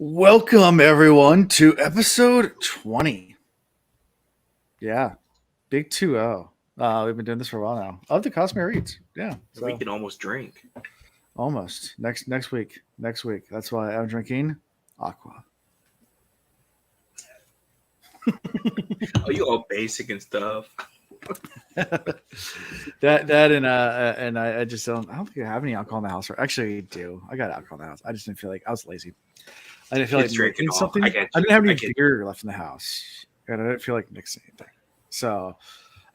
Welcome, everyone, to episode 20. Yeah, big 2-0. We've been doing this for a while now. Of the Cosmere Reads. Yeah. So we can almost drink. Almost. Next week. That's why I'm drinking Aqua. Oh, you all basic and stuff. that and I just don't think I have any alcohol in the house. Or actually I do. I got alcohol in the house. I just didn't feel like I was lazy. I didn't feel like drinking something. I didn't have any beer left in the house. And I didn't feel like mixing anything. So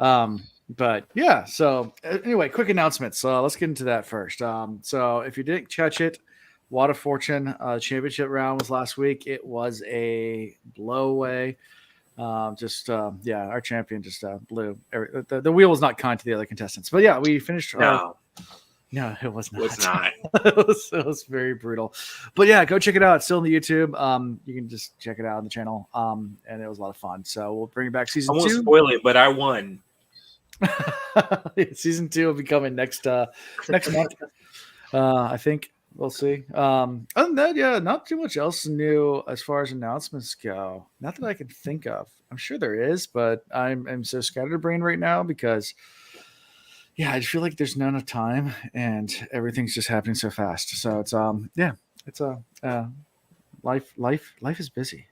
but yeah, so anyway, quick announcements. So let's get into that first. So if you didn't catch it, Water Fortune championship round was last week. It was a blowaway. Our champion just blew. The wheel was not kind to the other contestants, but yeah, we finished. No, it was not. It was not. it was very brutal. But yeah, go check it out. It's still on the YouTube. You can just check it out on the channel. And it was a lot of fun. So we'll bring it back season 2. I won't spoil it, but I won. Season 2 will be coming next month. I think we'll see. Other than that, yeah, not too much else new as far as announcements go. Not that I can think of. I'm sure there is, but I'm so scatterbrained right now because yeah, I feel like there's not enough time and everything's just happening so fast. So it's life is busy,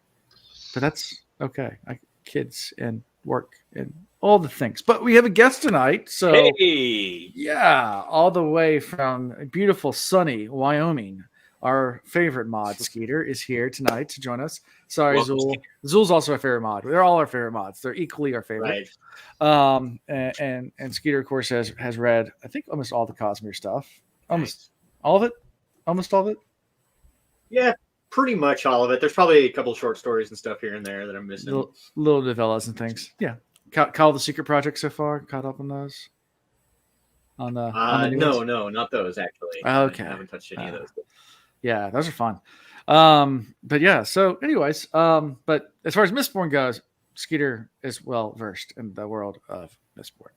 but that's okay. Kids and work and all the things. But we have a guest tonight. So hey, yeah, all the way from beautiful sunny Wyoming. Our favorite mod, Skeeter, is here tonight to join us. Sorry, Zool. Zool's also our favorite mod. They're all our favorite mods. They're equally our favorite. Right. And Skeeter, of course, has read, I think, almost all the Cosmere stuff. Almost all of it? Almost all of it? Yeah, pretty much all of it. There's probably a couple short stories and stuff here and there that I'm missing. Little novellas and things. Yeah. Call the Secret Project so far? Caught up on those? On the no, not those, actually. Okay. I haven't touched any of those. Yeah, those are fun. But yeah, so anyways, but as far as Mistborn goes, Skeeter is well versed in the world of Mistborn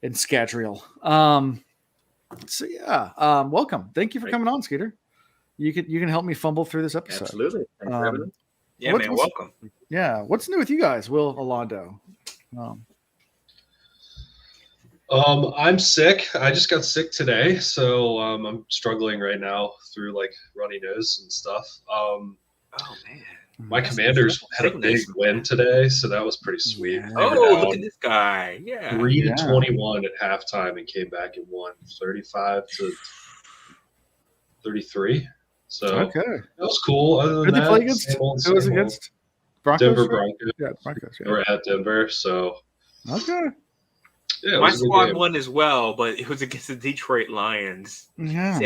in Scadrial. So yeah, welcome. Thank you for coming on, Skeeter. You can help me fumble through this episode. Absolutely. Thanks for having me. Yeah, man, welcome. Yeah, what's new with you guys, Will Alondo? I'm sick. I just got sick today, so I'm struggling right now through like runny nose and stuff. Oh man, my Commanders had a big win today, so that was pretty sweet. Yeah. Oh, look at this guy! Yeah, 3-21 at halftime and came back and won 35-33. So okay, that was cool. Other than that, play against? Who was against? Broncos. Denver Broncos. Yeah, Broncos. Yeah. They were at Denver, so okay. Yeah, my squad won as well, but it was against the Detroit Lions. Yeah.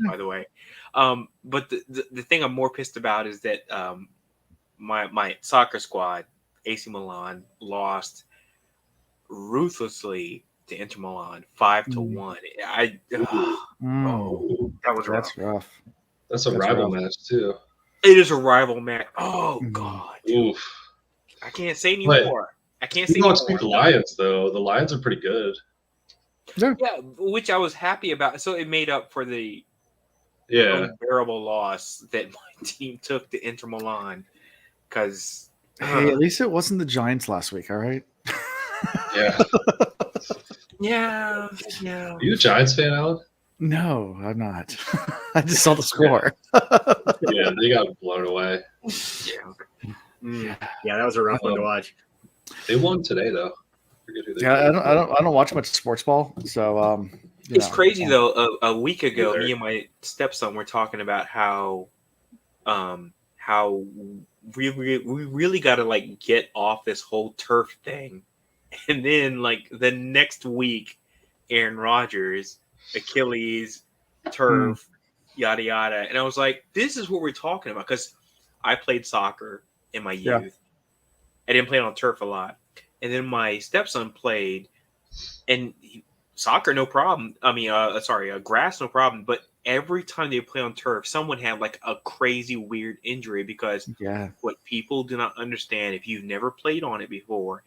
By the way. But the thing I'm more pissed about is that my soccer squad, AC Milan, lost ruthlessly to Inter Milan 5-1. That was rough. That's rough. That's a rival match too. It is a rival match. Oh God. Oof. I can't say anymore. I can't see. You don't speak the Lions though. The Lions are pretty good. Yeah, which I was happy about. So it made up for the unbearable loss that my team took to Inter Milan. Because hey, at least it wasn't the Giants last week. All right. Yeah. Are you a Giants fan, Alan? No, I'm not. I just saw the score. Yeah, they got blown away. Yeah, that was a rough one to watch. They won today, though. I don't watch much sports ball, so it's crazy though. A week ago, me and my stepson were talking about how we really got to like get off this whole turf thing, and then like the next week, Aaron Rodgers, Achilles, turf, yada yada, and I was like, this is what we're talking about because I played soccer in my youth. Yeah. I didn't play on turf a lot. And then my stepson played, and soccer, no problem. I mean, grass, no problem. But every time they play on turf, someone had like a crazy, weird injury because what people do not understand, if you've never played on it before,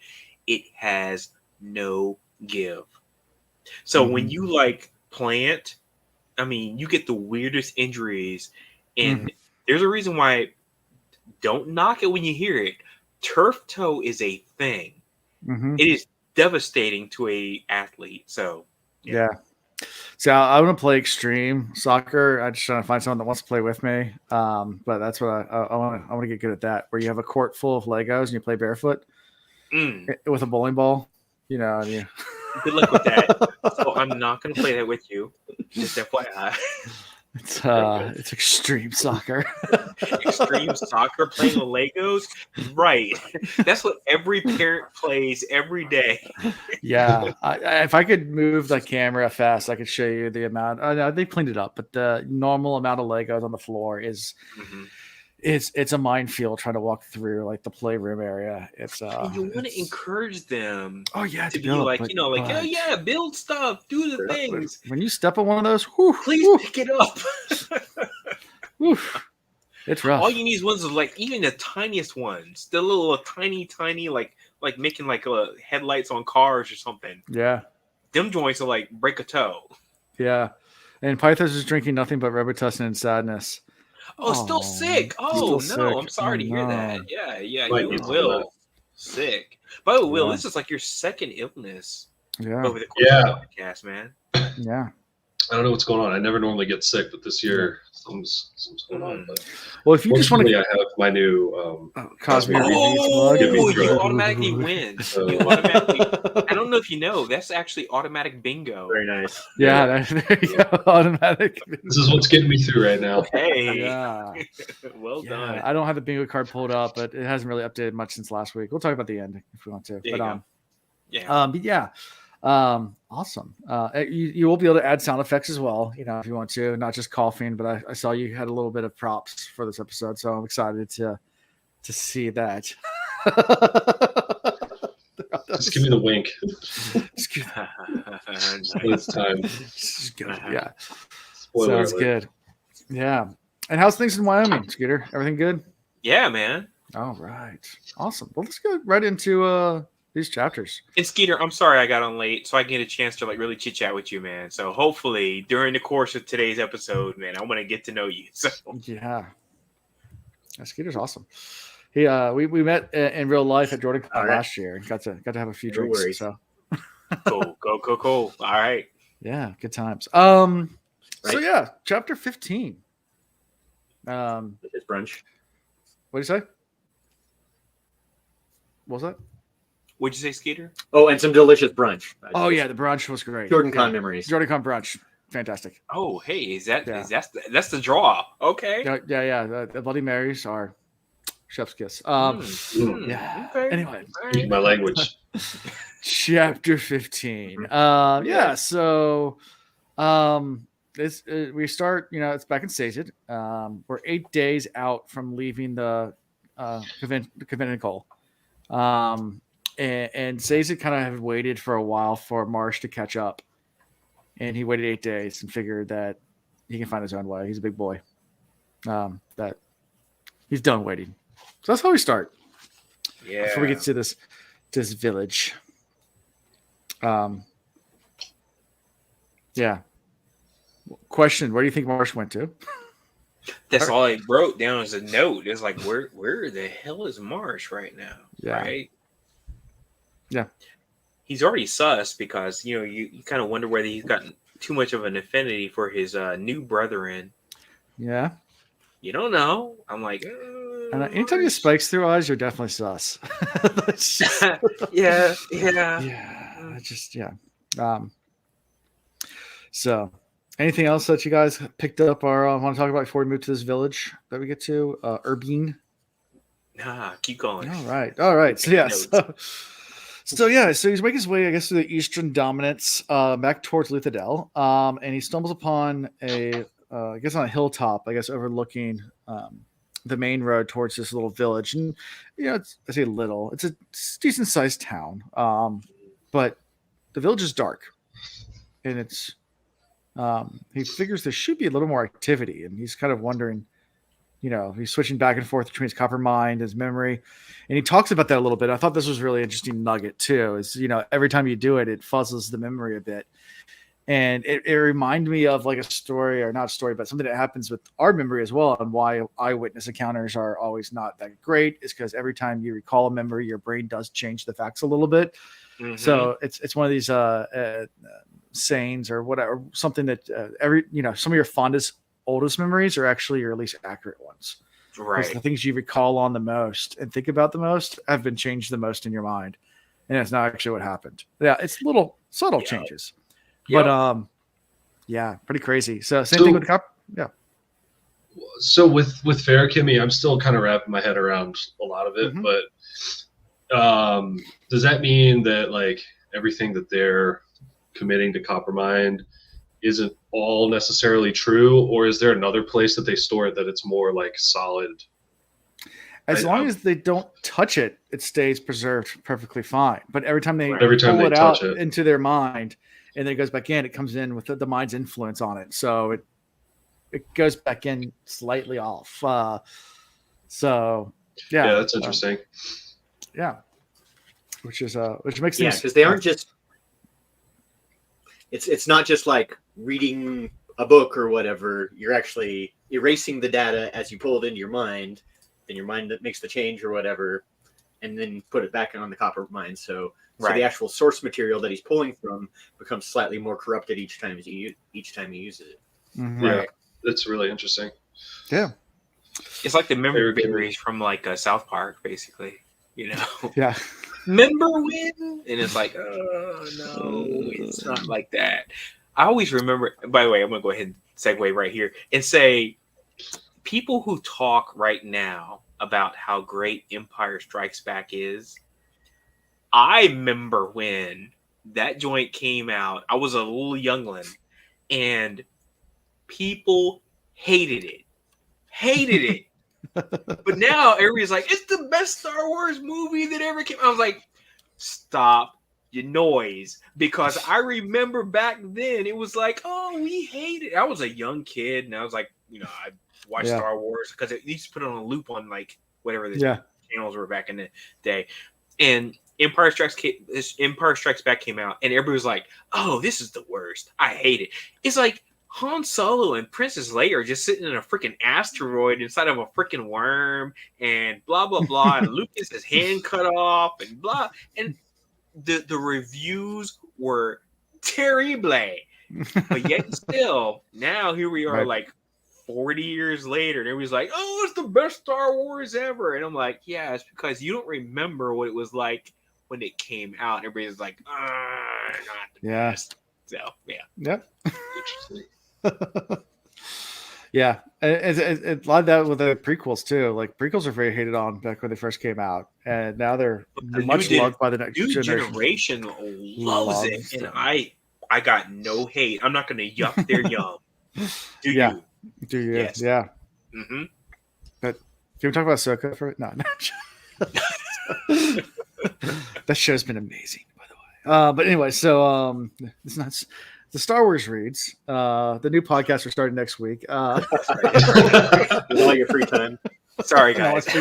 it has no give. So when you like plant, I mean, you get the weirdest injuries. And There's a reason why. Don't knock it when you hear it. Turf toe is a thing. Mm-hmm. It is devastating to a athlete. So yeah. So I want to play extreme soccer. I'm just trying to find someone that wants to play with me. But that's what I want to get good at that. Where you have a court full of Legos and you play barefoot with a bowling ball. You know. And you... Good luck with that. So I'm not going to play that with you. Just FYI. It's extreme soccer. Extreme soccer playing with Legos? Right. That's what every parent plays every day. Yeah. If I could move the camera fast, I could show you the amount. They cleaned it up, but the normal amount of Legos on the floor is it's a minefield trying to walk through like the playroom area. You want to encourage them. Oh yeah, to be like, oh yeah, build stuff, do the things. When you step on one of those, please pick it up. It's rough. All you need is ones of like even the tiniest ones, the little tiny, like making like headlights on cars or something. Yeah, them joints are like break a toe. Yeah, and Pythos is drinking nothing but Robitussin and sadness. Oh, still sick. Oh, still no. sick. I'm sorry to hear No. that. Yeah. You will. Sick. By the way, Will, this is like your second illness over the course of the podcast, man. Yeah. I don't know what's going on. I never normally get sick, but this year something's going on. But well, if you just want to, I have my new Cosby. You automatically win. I don't know if you know, that's actually automatic bingo. Very nice. Yeah, there you go. Automatic. This is what's getting me through right now. Hey. Yeah. Well done. I don't have the bingo card pulled up, but it hasn't really updated much since last week. We'll talk about the end if we want to. Awesome. You will be able to add sound effects as well, if you want to, not just coughing, but I saw you had a little bit of props for this episode, so I'm excited to see that. Just give me the wink. It's time. Yeah. Sounds good. Yeah. And how's things in Wyoming, Scooter? Everything good? Yeah, man. All right. Awesome. Well, let's go right into these chapters. And Skeeter, I'm sorry I got on late, so I get a chance to really chit chat with you, man. So hopefully during the course of today's episode, man, I want to get to know you. So yeah, Skeeter's awesome. He we met in real life at Jordan last year and got to have a few drinks. Worries. So cool. All right. Yeah, good times. So yeah, chapter 15. It's brunch. What did you say? What was that? What'd you say, Skeeter? Oh, and some delicious brunch. Oh yeah, the brunch was great. Jordan Con memories. Jordan Con brunch, fantastic. Oh hey, is that's the draw? Okay. Yeah. The Bloody Marys are chef's kiss. Yeah. Okay. Anyway, my language. Chapter 15. So we start. It's back in Sazed. We're 8 days out from leaving the conventicle. And Sazed kind of had waited for a while for Marsh to catch up, and he waited 8 days and figured that he can find his own way. He's a big boy. That he's done waiting. So that's how we start. Yeah. Before we get to this village. Yeah. Question: where do you think Marsh went to? That's all I wrote down as a note. It's like, where the hell is Marsh right now? Yeah. Right? Yeah. He's already sus because, you kind of wonder whether he's gotten too much of an affinity for his new brethren. Yeah. You don't know. I'm like, and anytime you spikes through eyes, you're definitely sus. Yeah. So anything else that you guys picked up or want to talk about before we move to this village that we get to? Urbine? Nah, keep going. All right. So he's making his way, I guess, through the eastern dominance back towards Luthadel. And he stumbles upon on a hilltop, I guess, overlooking the main road towards this little village. And, I say little. It's a decent-sized town. But the village is dark. And it's... he figures there should be a little more activity, and he's kind of wondering, he's switching back and forth between his copper mind, his memory, and he talks about that a little bit. I thought this was really interesting nugget too, is, every time you do it, it fuzzles the memory a bit. And it reminded me of like a story, or not a story, but something that happens with our memory as well, and why eyewitness encounters are always not that great is because every time you recall a memory, your brain does change the facts a little bit. Mm-hmm. So it's one of these sayings or whatever, something that some of your fondest, oldest memories are actually your least accurate ones. Right. The things you recall on the most and think about the most have been changed the most in your mind. And that's not actually what happened. Yeah, it's little subtle changes. But pretty crazy. So same thing with the cop. Yeah. So with Farakimi, I'm still kind of wrapping my head around a lot of it, but does that mean that like everything that they're committing to Coppermind isn't all necessarily true, or is there another place that they store it that it's more like solid? As long as they don't touch it, it stays preserved perfectly fine. But every time they pull it out into thetheir mind, and then it goes back in, it comes in with the mind's influence on it. So it goes back in slightly off. Yeah, that's interesting. Which makes things because they aren't just. It's not just like reading a book or whatever. You're actually erasing the data as you pull it into your mind, then your mind that makes the change or whatever, and then put it back on the Coppermind. So the actual source material that he's pulling from becomes slightly more corrupted each time he uses it. Mm-hmm. Yeah, that's really interesting. Yeah, it's like the memory berries from like South Park, basically. Yeah. Remember when? And it's like, oh no, it's not like that. I always remember. By the way, I'm gonna go ahead and segue right here and say, people who talk right now about how great Empire Strikes Back is. I remember when that joint came out. I was a little youngling, and people hated it. But now everybody's like, it's the best Star Wars movie that ever came. I was like, stop your noise, because I remember back then it was like, oh, we hate it. I was a young kid, and I was like, I watched Star Wars because it used to put it on a loop on like whatever the channels were back in the day, and Empire Strikes Back came out, and everybody was like, oh, this is the worst. I hate it. It's like Han Solo and Princess Leia are just sitting in a freaking asteroid inside of a freaking worm, and blah blah blah, and Luke gets his hand cut off, and blah, and the reviews were terrible, but yet still, now here we are, like 40 years later, and everybody's like, oh, it's the best Star Wars ever, and I'm like, yeah, it's because you don't remember what it was like when it came out. Everybody's like, not the best. So Yep. Interesting. Yeah, a lot of that with the prequels too. Like prequels are very hated on back when they first came out, and now they're much loved by the next generation. Loves it, and I got no hate. I'm not going to yuck their yum. Do you? Yes. Yeah. Mm-hmm. But can we talk about Ahsoka for it? No. That show's been amazing, by the way. But anyway, so it's not. The Star Wars reads. The new podcast we're starting next week. With all your free time. Sorry, guys. We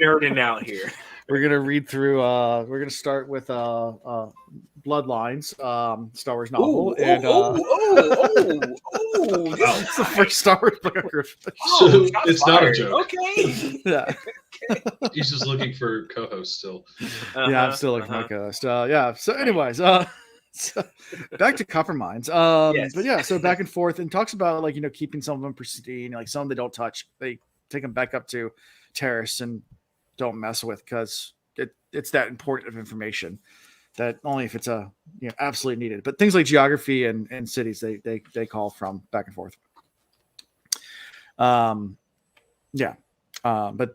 nerding out here. We're gonna read through. We're gonna start with Bloodlines, Star Wars novel, it's the first Star Wars book. So it's not a joke. Okay. Yeah. He's just looking for co-host still. Yeah, I'm still looking for my co-host. Yeah. So, anyways, so back to Copperminds. Yes. But yeah, so back and forth, and talks about like keeping some of them pristine, like some they don't touch. They take them back up to terrace and don't mess with, because it's that important of information that only if it's absolutely needed. But things like geography and cities, they call from back and forth. But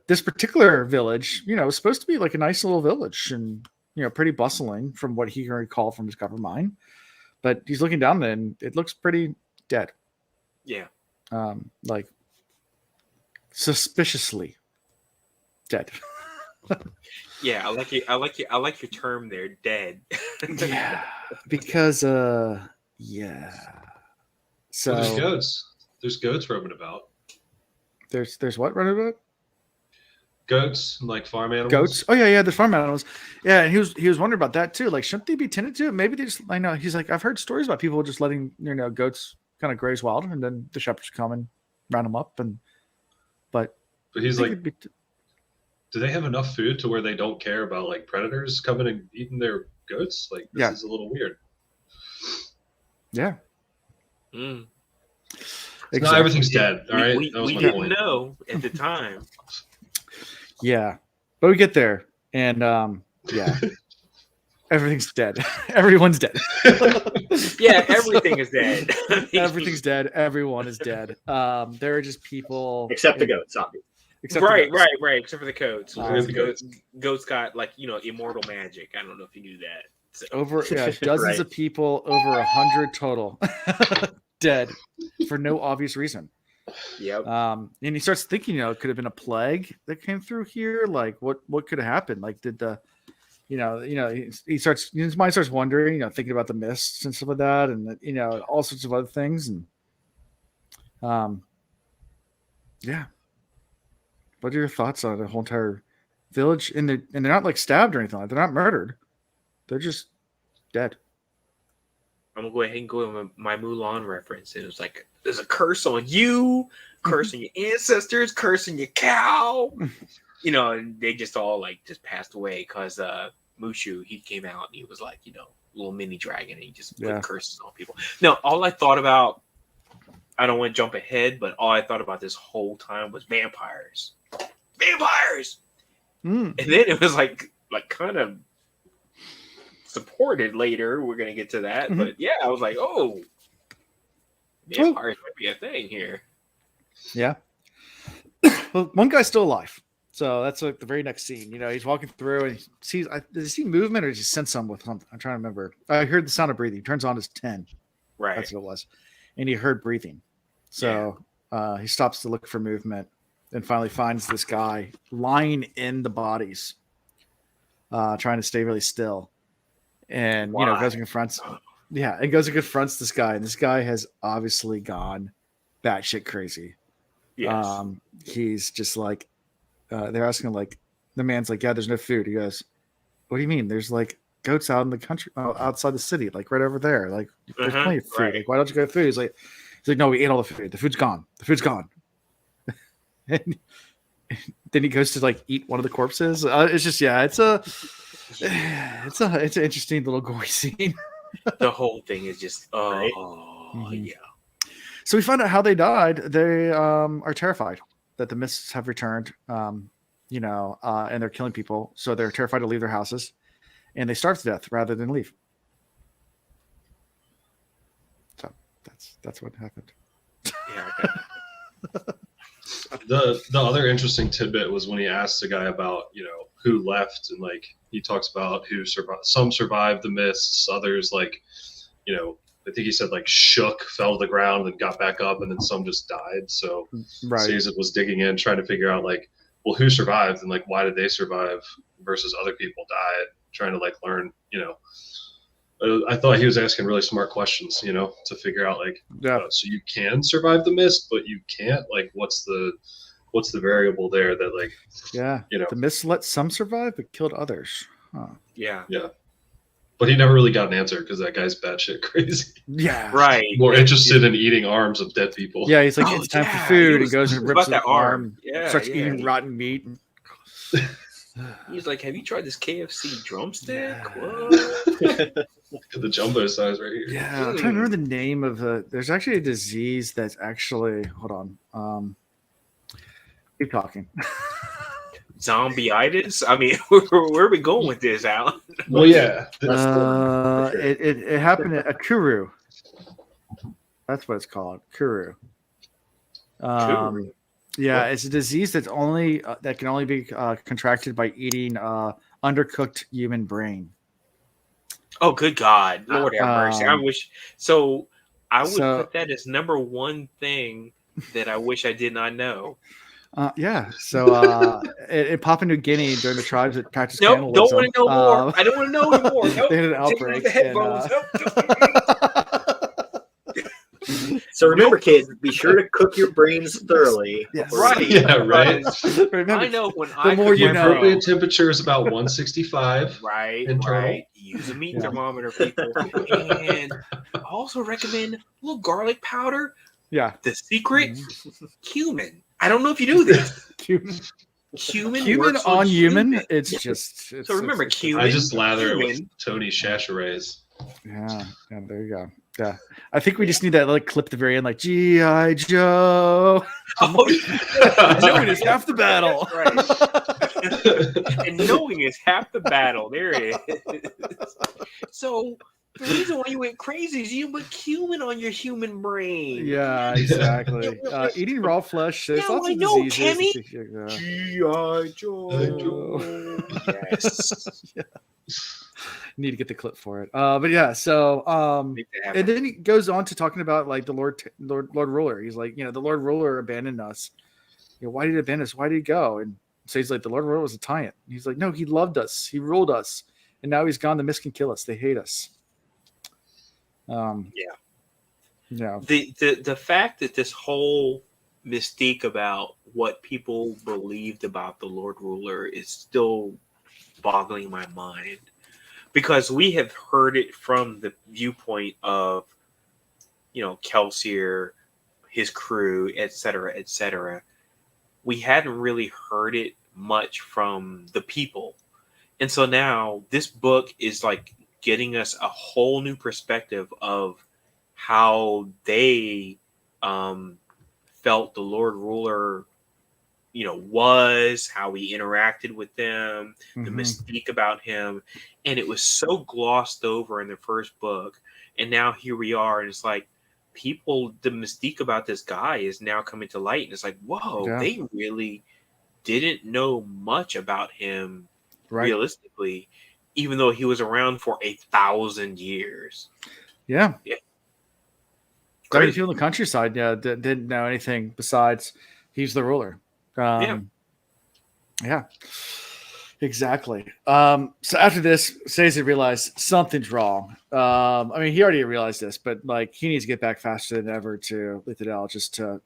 this particular village, is supposed to be like a nice little village, and pretty bustling from what he can recall from his Coppermind. But he's looking down and it looks pretty dead. Yeah. Like suspiciously dead. Yeah, I like your term there, dead. Yeah. Because yeah. So there's goats. There's goats roaming about. There's what running about? goats and like farm animals? Goats? Oh yeah, the farm animals. Yeah, and he was wondering about that too. Like, shouldn't they be tended to? Maybe they just. I know he's like, I've heard stories about people just letting goats kind of graze wild, and then the shepherds come and round them up. But he's like, do they have enough food to where they don't care about like predators coming and eating their goats? Like, this is a little weird. Yeah. Exactly. Not everything's dead. All right. We didn't know at the time. Yeah, but we get there, and yeah, everything's dead. Everyone's dead. Yeah, everything is dead. Everything's dead. Everyone is dead. There are just people except the goats, obviously. Right. Except for the goats. Goats got like immortal magic. I don't know if you knew that. So. Over dozens of people, over 100 total, dead for no obvious reason. Yep. And he starts thinking, it could have been a plague that came through here. Like, what could have happened? Like, did the, his mind starts wondering, thinking about the mists and stuff like that, and all sorts of other things. And yeah. What are your thoughts on the whole entire village? And they're not like stabbed or anything like that. They're not murdered. They're just dead. I'm gonna go ahead and go with my Mulan reference. It was like, there's a curse on you, curse on your ancestors, curse on your cow. And they just all just passed away because Mushu, he came out and he was like, little mini dragon, and he just put curses on people. Now, all I thought about, I don't want to jump ahead, but all I thought about this whole time was vampires. And then it was like kind of supported later. We're gonna get to that, but yeah, I was like, oh, vampires might be a thing here. Yeah. Well, one guy's still alive, so that's like the very next scene. He's walking through and he sees. Does he see movement or does he sense something with something? I'm trying to remember. I heard the sound of breathing. He turns on his 10. Right. That's what it was, and he heard breathing. So he stops to look for movement. And finally finds this guy lying in the bodies, trying to stay really still. And goes and confronts. Yeah, and goes and confronts this guy. And this guy has obviously gone batshit crazy. Yes. He's just like, they're asking him, like, the man's like, yeah, there's no food. He goes, what do you mean? There's like goats out in the country, outside the city, like right over there. Like, there's plenty of food. Right. Like, why don't you get food? He's like, no, we ate all the food. The food's gone. And then he goes to like eat one of the corpses. It's just it's an interesting little gory scene. The whole thing is just yeah. So we find out how they died. They are terrified that the mists have returned, and they're killing people. So they're terrified to leave their houses, and they starve to death rather than leave. So that's what happened. Yeah. The other interesting tidbit was when he asked the guy about who left, and like he talks about who survived. Some survived the mists, others I think he said like shook, fell to the ground, and got back up, and then some just died. So Caesar was digging in, trying to figure out like, well, who survived and like why did they survive versus other people died, trying to like learn. I thought he was asking really smart questions, to figure out like, so you can survive the mist, but you can't. Like, what's the variable there that like, the mist let some survive but killed others. Huh. Yeah. But he never really got an answer because that guy's batshit crazy. Yeah, right. More interested in eating arms of dead people. Yeah, he's like, it's time for food. He goes and rips that arm. Yeah, starts eating rotten meat. He's like, have you tried this KFC drumstick? The jumbo size right here. Yeah, I'm trying to remember the name of there's actually a disease that's actually, hold on. Keep talking. Zombieitis? I mean, where are we going with this, Alan? Well, yeah. It happened at Kuru. That's what it's called, Kuru. Kuru. Yeah, it's a disease that can only be contracted by eating undercooked human brain. Oh, good God, Lord have mercy! I wish so. I would put that as number one thing that I wish I did not know. Yeah. So in Papua New Guinea, during the tribes that practice cannibalism, don't want to know more. I don't want to know anymore. Nope. They had an outbreak. So remember, kids, be sure to cook your brains thoroughly. Yes. Right. Yeah, right. I know when the I more cook you The know. appropriate temperature is about 165. Right, internal. right. Use a meat thermometer, people. And I also recommend a little garlic powder. Yeah. The secret, cumin. I don't know if you knew this. Cumin Cumin works on human. human. It's just. So remember, cumin. I just lather it with cumin. Tony Chachere's. Yeah, there you go. Yeah, I think we just need that like clip at the very end, like G.I. Joe. Oh, yeah. Knowing is half the battle. Right. And knowing is half the battle. There it is. So the reason why you went crazy is you put cumin on your human brain. Yeah, exactly. Eating raw flesh. There's lots of know, diseases. Kenny. G.I. Joe. Yes. Yeah. Need to get the clip for it. But yeah, so and then he goes on to talking about like the Lord Ruler. He's like, the Lord Ruler abandoned us. Why did he abandon us? Why did he go? And so he's like, the Lord Ruler was a tyrant. And he's like, no, he loved us. He ruled us. And now he's gone. The mist can kill us. They hate us. Yeah. The fact that this whole mystique about what people believed about the Lord Ruler is still boggling my mind, because we have heard it from the viewpoint of, Kelsier, his crew, etc., etc. We hadn't really heard it much from the people. And so now this book is like getting us a whole new perspective of how they felt the Lord Ruler, was, how he interacted with them, the mystique about him. And it was so glossed over in the first book. And now here we are. And it's like the mystique about this guy is now coming to light. And it's like, whoa, they really didn't know much about him realistically, even though he was around for 1,000 years. Yeah. Crazy. People in the countryside, didn't know anything besides he's the ruler. Yeah, exactly. So after this, Stacey realized something's wrong. He already realized this, but like he needs to get back faster than ever to Lithidel just to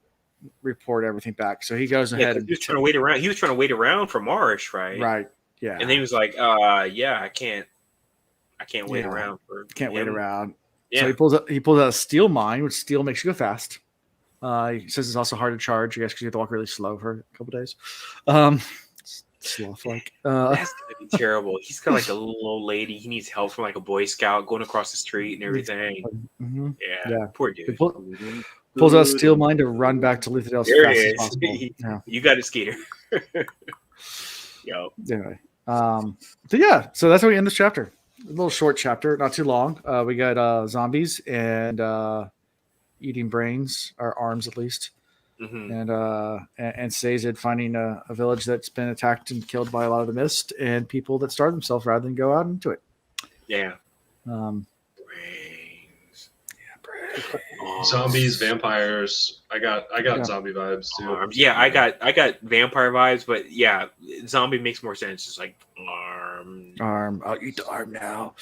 report everything back. So he goes ahead and he was trying to wait around. He was trying to wait around for Marsh, right? Right. Yeah. And then he was like, I can't wait around for Can't wait around. Yeah. So he pulls out a steel mine, which steel makes you go fast. He says it's also hard to charge, I guess, because you have to walk really slow for a couple days. Sloth like. That's gonna be terrible. He's got like a little old lady. He needs help from like a Boy Scout going across the street and everything. Mm-hmm. Yeah, poor dude. Pulls out a steel mine to run back to Lithidel as fast as possible. You got it, Skeeter. Yo. Anyway, so that's how we end this chapter. A little short chapter, not too long. We got zombies and eating brains, or arms at least, and Sazed finding a village that's been attacked and killed by a lot of the mist, and people that starve themselves rather than go out into it. Yeah. Brains. Yeah, brains. Zombies, vampires. I got zombie vibes too. Yeah, I got vampire vibes, but yeah, zombie makes more sense. It's like arm. I'll eat the arm now.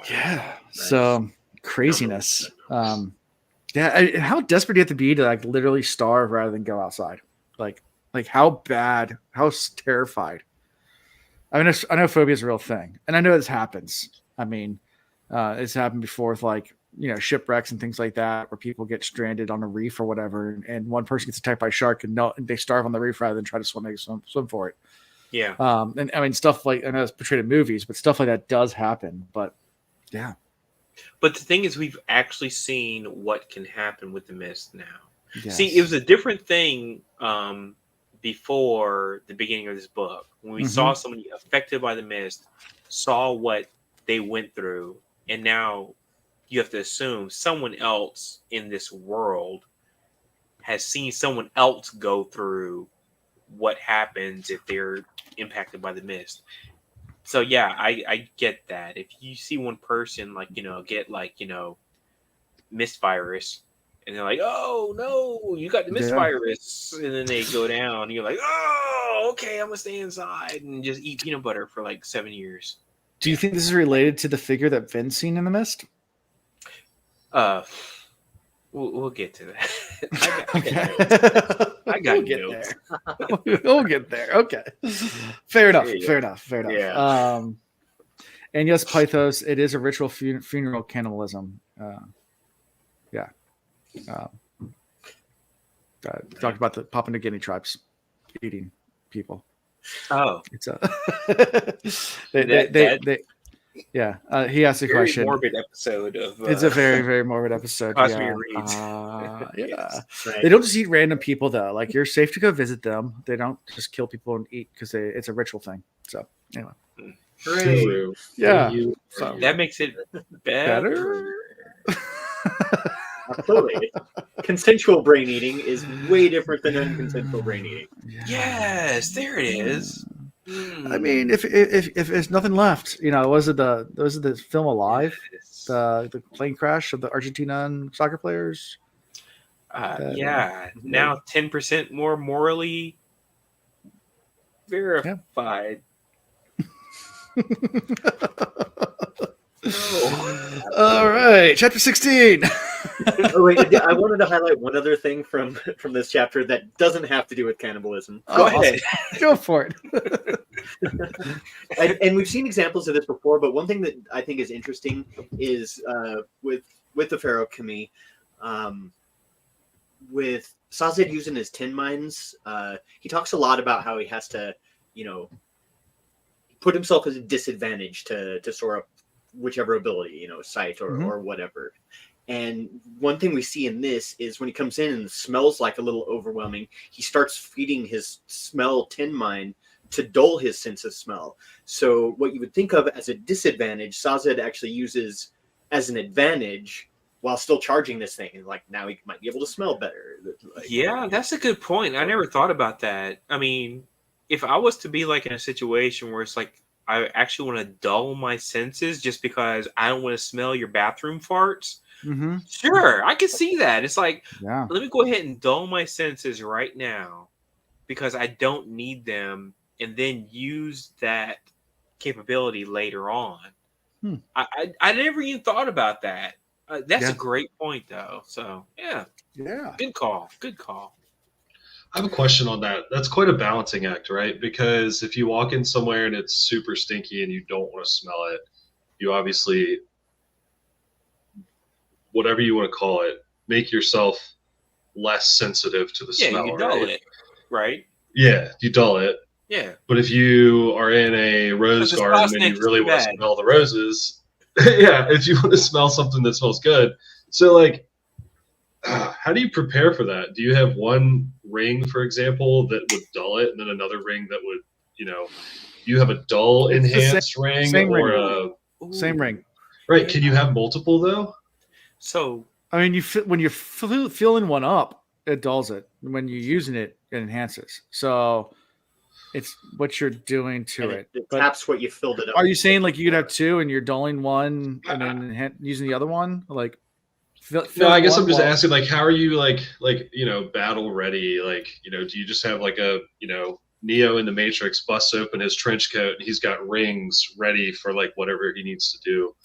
Yeah. Nice. So craziness. How desperate do you have to be to like literally starve rather than go outside? Like how bad, how terrified. I know phobia is a real thing, and I know this happens. It's happened before with like shipwrecks and things like that, where people get stranded on a reef or whatever, and one person gets attacked by a shark and they starve on the reef rather than try to swim for it. Yeah. And stuff like, I know it's portrayed in movies, but stuff like that does happen. But yeah. But the thing is, we've actually seen what can happen with the mist now. Yes. See, it was a different thing before the beginning of this book. When we saw somebody affected by the mist, saw what they went through, and now you have to assume someone else in this world has seen someone else go through what happens if they're impacted by the mist. So yeah, I get that. If you see one person get mist virus, and they're like, "Oh no, you got the mist virus," and then they go down, and you're like, "Oh, okay, I'm gonna stay inside and just eat peanut butter for like 7 years." Do you think this is related to the figure that Finn's seen in the mist? We'll get to that. I got notes. We'll get there. Okay. Fair enough. Yeah. And yes, Pythos, it is a ritual funeral cannibalism. Talked about the Papua New Guinea tribes eating people. Oh, it's he asked a question. Morbid episode of. It's a very, very morbid episode. Reads. Right. They don't just eat random people though. Like you're safe to go visit them. They don't just kill people and eat because it's a ritual thing. So anyway. True. Yeah. So that makes it better. Absolutely. Consensual brain eating is way different than unconsensual brain eating. Yes, there it is. I mean, if there's nothing left, was it the film Alive, the plane crash of the Argentinian soccer players? Now 10% more morally verified. All right, chapter 16. I wanted to highlight one other thing from this chapter that doesn't have to do with cannibalism. Go ahead. Go for it. And we've seen examples of this before, but one thing that I think is interesting is with the Pharaoh Kami, with Sazed using his tin mines, he talks a lot about how he has to, put himself at a disadvantage to soar up whichever ability, sight or whatever. And one thing we see in this is when he comes in and smells like a little overwhelming, he starts feeding his smell tin mine to dull his sense of smell. So what you would think of as a disadvantage, Sazed actually uses as an advantage while still charging this thing. And now he might be able to smell better. That's a good point. I never thought about that. I mean, if I was to be in a situation where it's I actually want to dull my senses just because I don't want to smell your bathroom farts. Mm-hmm. Sure, I can see that. It's let me go ahead and dull my senses right now because I don't need them, and then use that capability later on. I never even thought about that. That's a great point, though. So good call. I have a question on that. That's quite a balancing act, right? Because if you walk in somewhere and it's super stinky and you don't want to smell it, you obviously, whatever you want to call it, make yourself less sensitive to the smell. You dull it, right? Yeah, you dull it. Yeah. But if you are in a rose garden and you really want to smell the roses, if you want to smell something that smells good. So how do you prepare for that? Do you have one ring, for example, that would dull it, and then another ring that would, you have a dull enhanced ring or same ring? Right. Can you have multiple though? So I mean, when you're filling one up, it dulls it. When you're using it, it enhances. So it's what you're doing to it. It taps what you filled it up. Are you saying you could have two and you're dulling one and then using the other one? No, I guess I'm just asking, how are you, battle ready? Do you just have a, Neo in the Matrix busts open his trench coat and he's got rings ready for whatever he needs to do?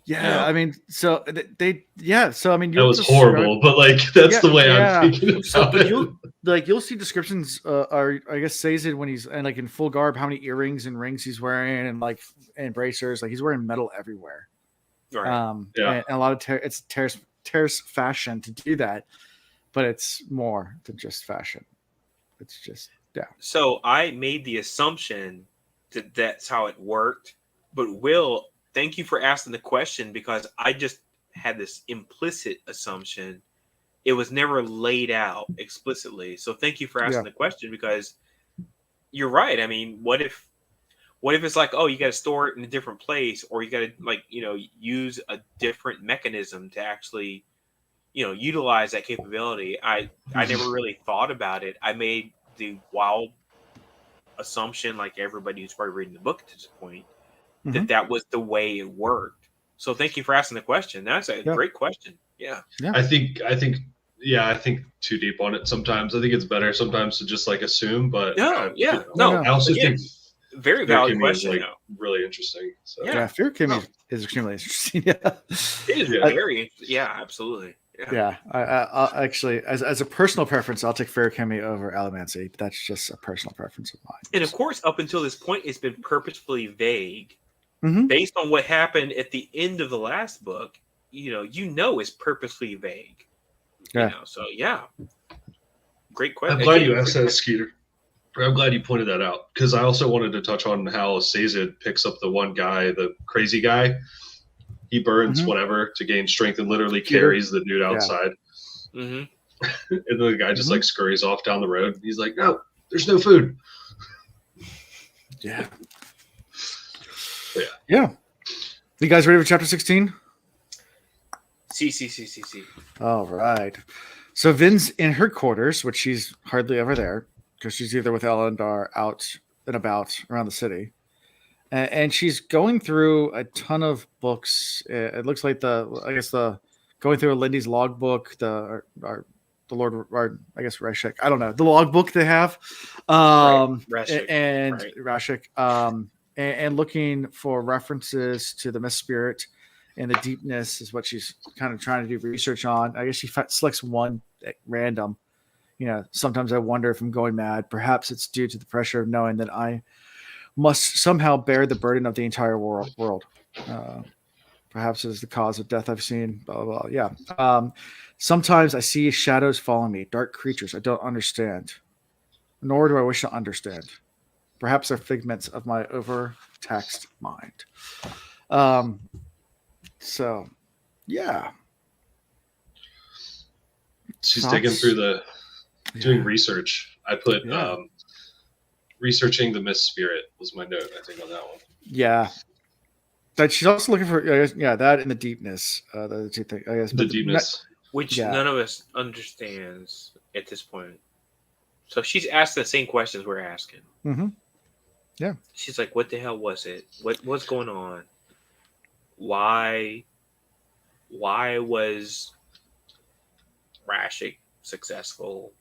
Yeah, I mean, so that was horrible, but that's the way I'm thinking about it. You'll see descriptions, I guess Sazed when he's in full garb, how many earrings and rings he's wearing, and bracers, he's wearing metal everywhere. Right. And a lot of it's terrace fashion to do that, but it's more than just fashion. It's just So I made the assumption that that's how it worked, but Will, thank you for asking the question because I just had this implicit assumption. It was never laid out explicitly. So thank you for asking the question because you're right. I mean, what if it's you got to store it in a different place, or you got to use a different mechanism to actually, utilize that capability? I never really thought about it. I made the wild assumption, like everybody who's probably reading the book at this point, that was the way it worked. So thank you for asking the question. That's a great question. Yeah. I think too deep on it sometimes. I think it's better sometimes to just assume, but I also think very valid question. Really interesting. So. Fear Kimi is extremely interesting. Yeah, it is very. Yeah, absolutely. Yeah, I'll actually, as a personal preference, I'll take Feruchemy over Allomancy. That's just a personal preference of mine. And of course, up until this point, it's been purposefully vague, based on what happened at the end of the last book. It's purposely vague. Yeah. So yeah, great question. I'm glad you asked that, Skeeter. I'm glad you pointed that out, because I also wanted to touch on how Sazed picks up the one guy, the crazy guy. He burns whatever to gain strength and literally carries the dude outside. Yeah. And then the guy just like scurries off down the road. He's like, no, there's no food. Yeah. You guys ready for chapter 16? See. All right. So Vin's in her quarters, which she's hardly ever there because she's either with Elendar out and about around the city. And she's going through a ton of books. It looks like going through Lindy's logbook, the Lord, or I guess Rashek. I don't know the logbook they have, Rashek. And looking for references to the Mist Spirit and the deepness is what she's kind of trying to do research on. I guess she selects one at random. Sometimes I wonder if I'm going mad. Perhaps it's due to the pressure of knowing that I must somehow bear the burden of the entire world. Perhaps it is the cause of death I've seen, blah, blah, blah. Yeah. Sometimes I see shadows following me, dark creatures I don't understand, nor do I wish to understand. Perhaps they're figments of my overtaxed mind. So, yeah. She's digging through doing research. I put researching the Mist Spirit was my note, I think, on that one. Yeah. But she's also looking for, that and the deepness. The two things, I guess. The deepness. Which none of us understands at this point. So she's asked the same questions we're asking. Mm-hmm. Yeah. She's like, what the hell was it? What's going on? Why was Rashek successful?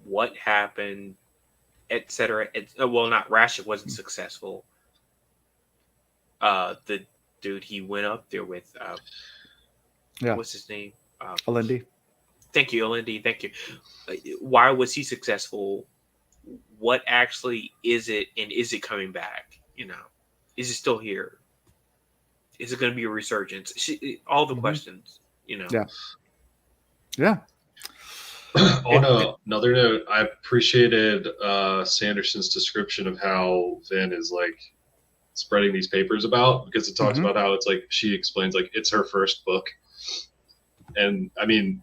What happened? Etc. Well, not Rashek wasn't successful. The dude he went up there with, what's his name? Alendi. Thank you, Alendi. Thank you. Why was he successful? What actually is it, and is it coming back? Is it still here? Is it going to be a resurgence? All the questions. Yeah. On another note, I appreciated Sanderson's description of how Vin is like spreading these papers about, because it talks about how it's like she explains like it's her first book, and I mean,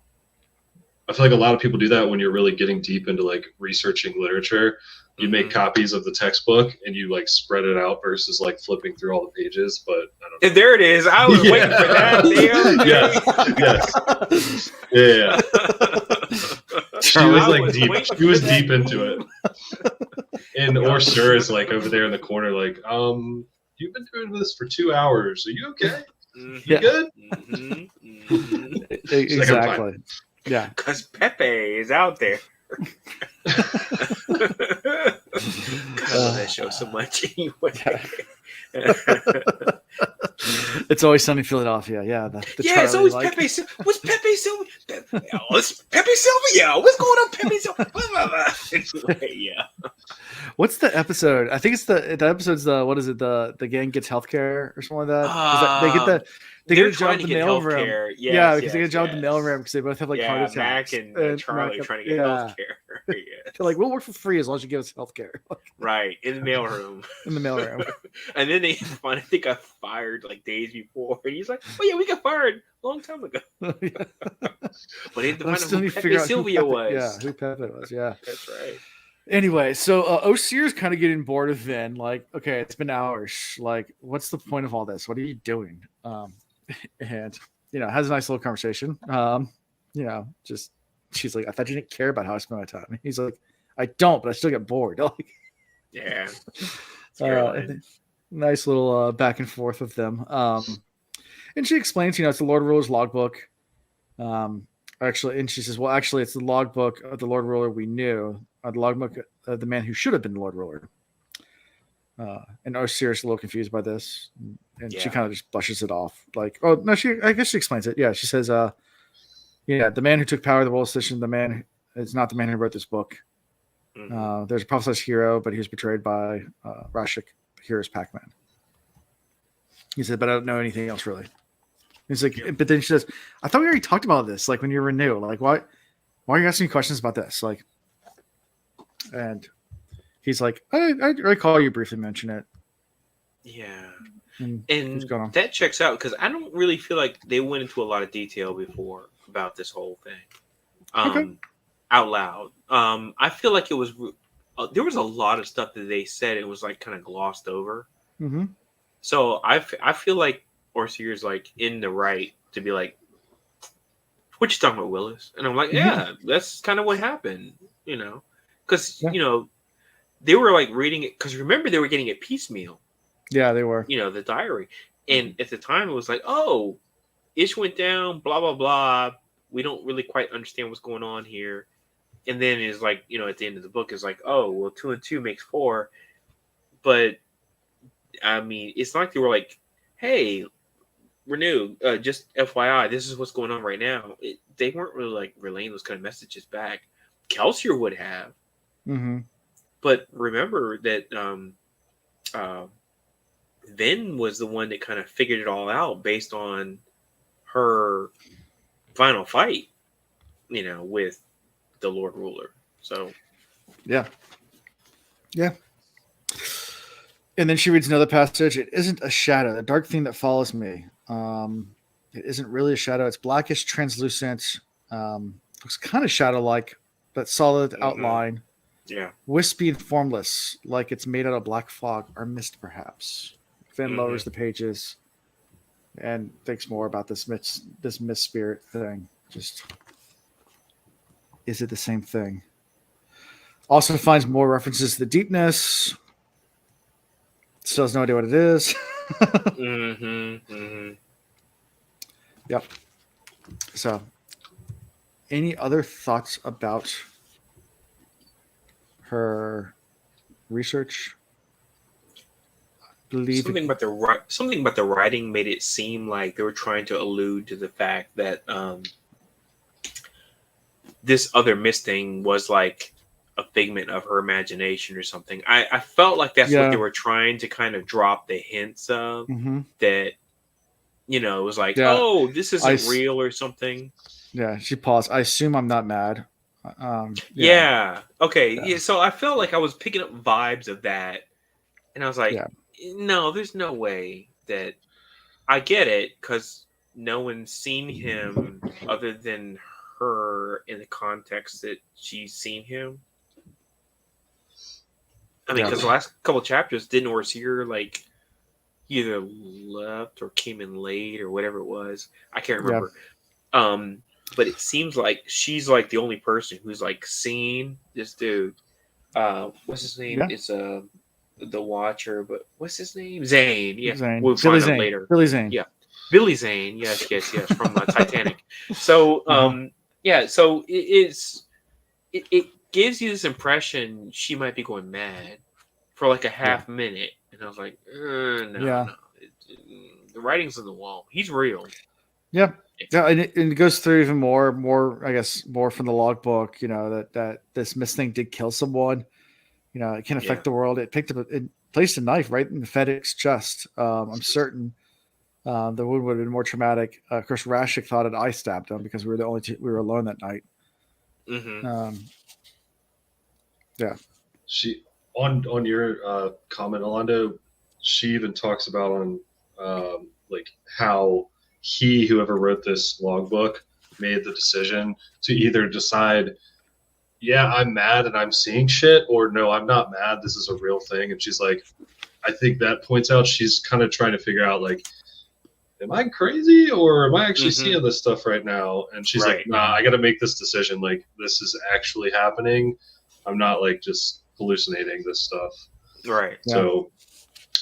I feel like a lot of people do that when you're really getting deep into like researching literature. You make copies of the textbook and you like spread it out versus like flipping through all the pages. But I don't know. There it is. I was waiting for that. Yes. Yeah. She was like deep. She was deep into it. And Orsur is like over there in the corner, like, you've been doing this for 2 hours. Are you okay? You good? Exactly. Yeah. Because Pepe is out there. I love that show so much anyway. It's Always Sunny in Philadelphia. Yeah. It's always Pepe. What's Pepe Silva? It's Pepe Silva. Yeah. What's going on, Pepe Silva? Yeah. What's the episode? I think it's the episode's what is it? The gang gets healthcare or something like that. They get a job at the mailroom. Yes, because they get a job at the mailroom because they both have like heart attacks. Mac and Charlie trying to get healthcare. They're like, we'll work for free as long as you give us healthcare. Right, in the mailroom. And then they finally got fired like days before. And he's like, oh yeah, we got fired a long time ago. But they had to find out who Pepe Sylvia was. Yeah, who Pepe was. Yeah. That's right. Anyway, so Osir's kind of getting bored of Vin. Like, okay, it's been hours. Like, what's the point of all this? What are you doing? And has a nice little conversation. Just she's like, I thought you didn't care about how I spent my time. And he's like, I don't, but I still get bored. Like, yeah. Nice little back and forth with them. And she explains, it's the Lord Ruler's logbook. Actually, and she says, well, actually, it's the logbook of the Lord Ruler we knew, the logbook of the man who should have been the Lord Ruler. And Osir is a little confused by this, and she kind of just brushes it off. Like, oh no, I guess she explains it. Yeah, she says, Yeah, the man who took power of the world station, the man is not the man who wrote this book. Mm-hmm. There's a prophesized hero, but he was betrayed by Rashik, the hero's Pac-Man. He said, but I don't know anything else really. He's like, but then she says, I thought we already talked about this, like when you were new. Like, why are you asking me questions about this? Like, and he's like, I recall you briefly mention it. Yeah. And that checks out because I don't really feel like they went into a lot of detail before about this whole thing. Out loud. I feel like it was there was a lot of stuff that they said it was like kind of glossed over. Mm-hmm. So I feel like Orseer's like in the right to be like, what you talking about, Willis? And I'm like, yeah, that's kind of what happened, you know, because you know they were like reading it because remember they were getting it piecemeal. Yeah, they were. You know, the diary, and at the time it was like, oh, Ish went down, blah blah blah. We don't really quite understand what's going on here. And then it's like, you know, at the end of the book, it's like, oh, well, 2 and 2 makes 4. But, I mean, it's not like they were like, hey, Renew, just FYI, this is what's going on right now. They weren't really, like, relaying those kind of messages back. Kelsier would have. Mm-hmm. But remember that Vin was the one that kind of figured it all out based on her final fight, you know, with the Lord Ruler. So yeah. And then she reads another passage. It isn't a shadow, the dark thing that follows me. It isn't really a shadow. It's blackish, translucent, looks kind of shadow-like, but solid outline. Yeah. Wispy and formless, like it's made out of black fog or mist, perhaps. Finn lowers the pages and thinks more about this mist spirit thing. Just, is it the same thing? Also finds more references to the deepness. Still has no idea what it is. Yep. So, any other thoughts about her research? Something about the writing made it seem like they were trying to allude to the fact that this other mist thing was like a figment of her imagination or something. I felt like that's what they were trying to kind of drop the hints of that. You know, it was like, oh, this isn't real or something. Yeah, she paused. I assume I'm not mad. Yeah. Okay. Yeah. So I felt like I was picking up vibes of that, and I was like, no, there's no way that I get it because no one's seen him other than her in the context that she's seen him. I mean, because the last couple of chapters didn't Orseer like either left or came in late or whatever it was. I can't remember. But it seems like she's like the only person who's like seen this dude. What's his name? It's the Watcher, but what's his name? Zane. Yeah, Zane. We'll find out later. Billy Zane. Yeah, Billy Zane. Yes, from Titanic. So, so it gives you this impression she might be going mad for like a half minute, and I was like, no. The writing's on the wall. He's real. Yeah. Yeah, and it goes through even more, I guess, more from the logbook, you know, that this mist thing did kill someone. You know, it can affect the world. It placed a knife right in the FedEx chest. I'm certain the wound would have been more traumatic. Of course, Rashik thought that I stabbed him because we were the only we were alone that night. She on your comment, Alando, she even talks about on like how whoever wrote this logbook made the decision to either decide, yeah, I'm mad and I'm seeing shit, or no, I'm not mad, this is a real thing. And she's like, I think that points out she's kind of trying to figure out, like, am I crazy or am I actually seeing this stuff right now? And she's like, nah, I got to make this decision. Like, this is actually happening. I'm not like just hallucinating this stuff. Right. So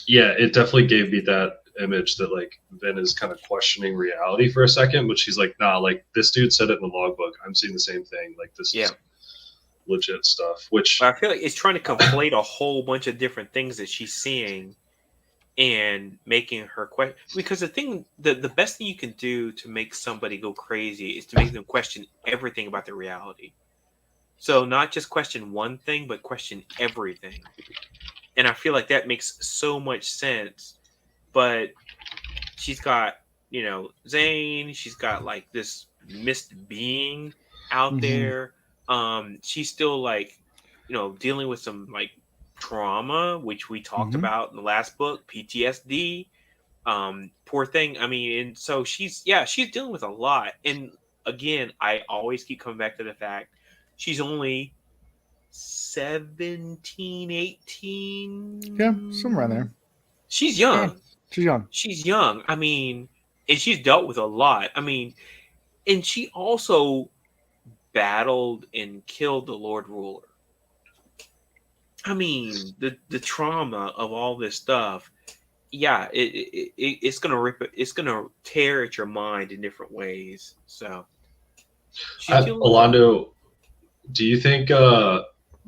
yeah, it definitely gave me that image that like Vin is kind of questioning reality for a second, but she's like, nah, like this dude said it in the logbook. I'm seeing the same thing. Like this is legit stuff. Which I feel like it's trying to conflate a whole bunch of different things that she's seeing and making her question. Because the best thing you can do to make somebody go crazy is to make them question everything about their reality. So not just question one thing, but question everything. And I feel like that makes so much sense. But she's got, Zane. She's got like this mist being out there. She's still like, dealing with some like trauma, which we talked about in the last book, PTSD. Poor thing. I mean, and so she's dealing with a lot. And again, I always keep coming back to the fact she's only 17, 18. Yeah, somewhere in there. She's young. Yeah, she's young. She's young. I mean, and she's dealt with a lot. I mean, and she also battled and killed the Lord Ruler. I mean, the trauma of all this stuff. Yeah, it's gonna tear at your mind in different ways. So, Alondo, do you think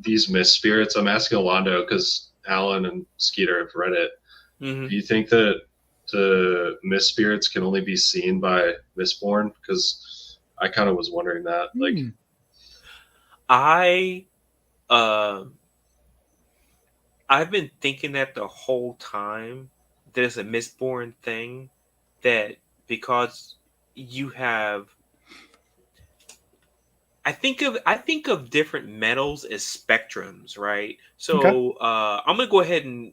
these mist spirits? I'm asking Alondo because Alan and Skeeter have read it. Do you think that the mist spirits can only be seen by Mistborn? Because I kind of was wondering that. Like, I've been thinking that the whole time. There's a Mistborn thing that because you have. I think of different metals as spectrums, right? So I'm gonna go ahead and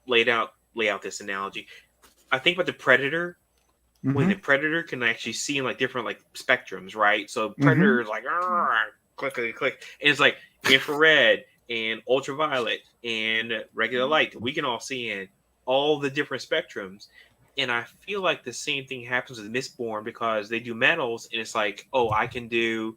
lay out this analogy. I think about the Predator. When the Predator can actually see in like different like spectrums, right? So Predator is like click, and it's like infrared and ultraviolet and regular light that we can all see in all the different spectrums. And I feel like the same thing happens with Mistborn because they do metals, and it's like, oh, I can do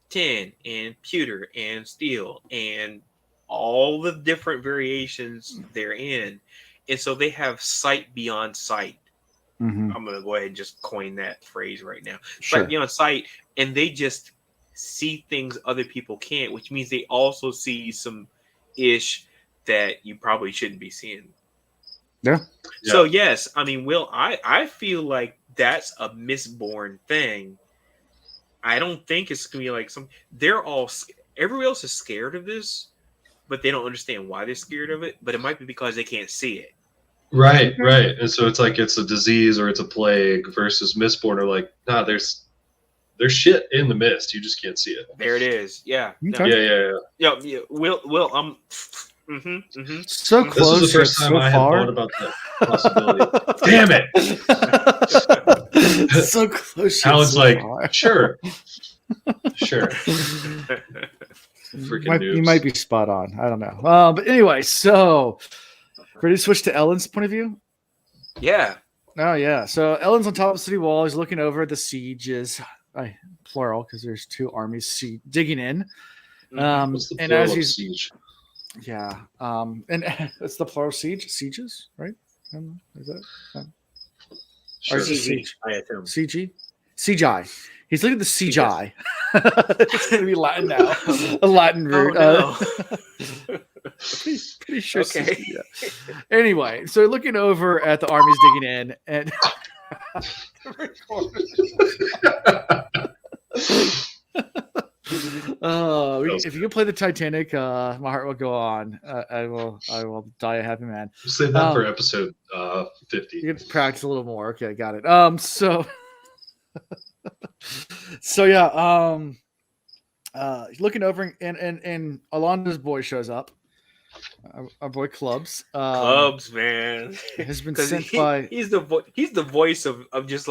tin and pewter and steel and all the different variations they're in. And so they have sight beyond sight. I'm going to go ahead and just coin that phrase right now. Sight beyond sight. And they just see things other people can't, which means they also see some ish that you probably shouldn't be seeing. Yeah. So yes, I mean, Will, I feel like that's a Mistborn thing. I don't think it's gonna be like everybody else is scared of this, but they don't understand why they're scared of it. But it might be because they can't see it. Right. And so it's like it's a disease or it's a plague versus Mistborn are like, nah, there's shit in the mist. You just can't see it. There it is. Yeah. Okay. Yeah. Will, So close. This is the first time I had thought about that possibility. Damn it! So close. Alan's so like, far. sure. You might be spot on. I don't know. But anyway, so ready to switch to Ellen's point of view? Yeah. Oh yeah. So Ellen's on top of the city wall. He's looking over at the sieges, plural, because there's two armies digging in. What's the and plural as of he's siege? Yeah. And it's the plural sieges, right? Is that? Sure. CG, I assume. CG? CGI. He's looking at the CGI. It's going to be Latin now. A Latin root. Oh, no. pretty sure. Okay. Yeah. Anyway, so looking over at the armies digging in, and if you can play the Titanic, my heart will go on. I will die a happy man. We'll save that for episode 50. You can practice a little more. Okay, got it. So yeah, looking over and Alondo's boy shows up. Our boy Clubs. Clubs, man, has been sent by. He's the voice of just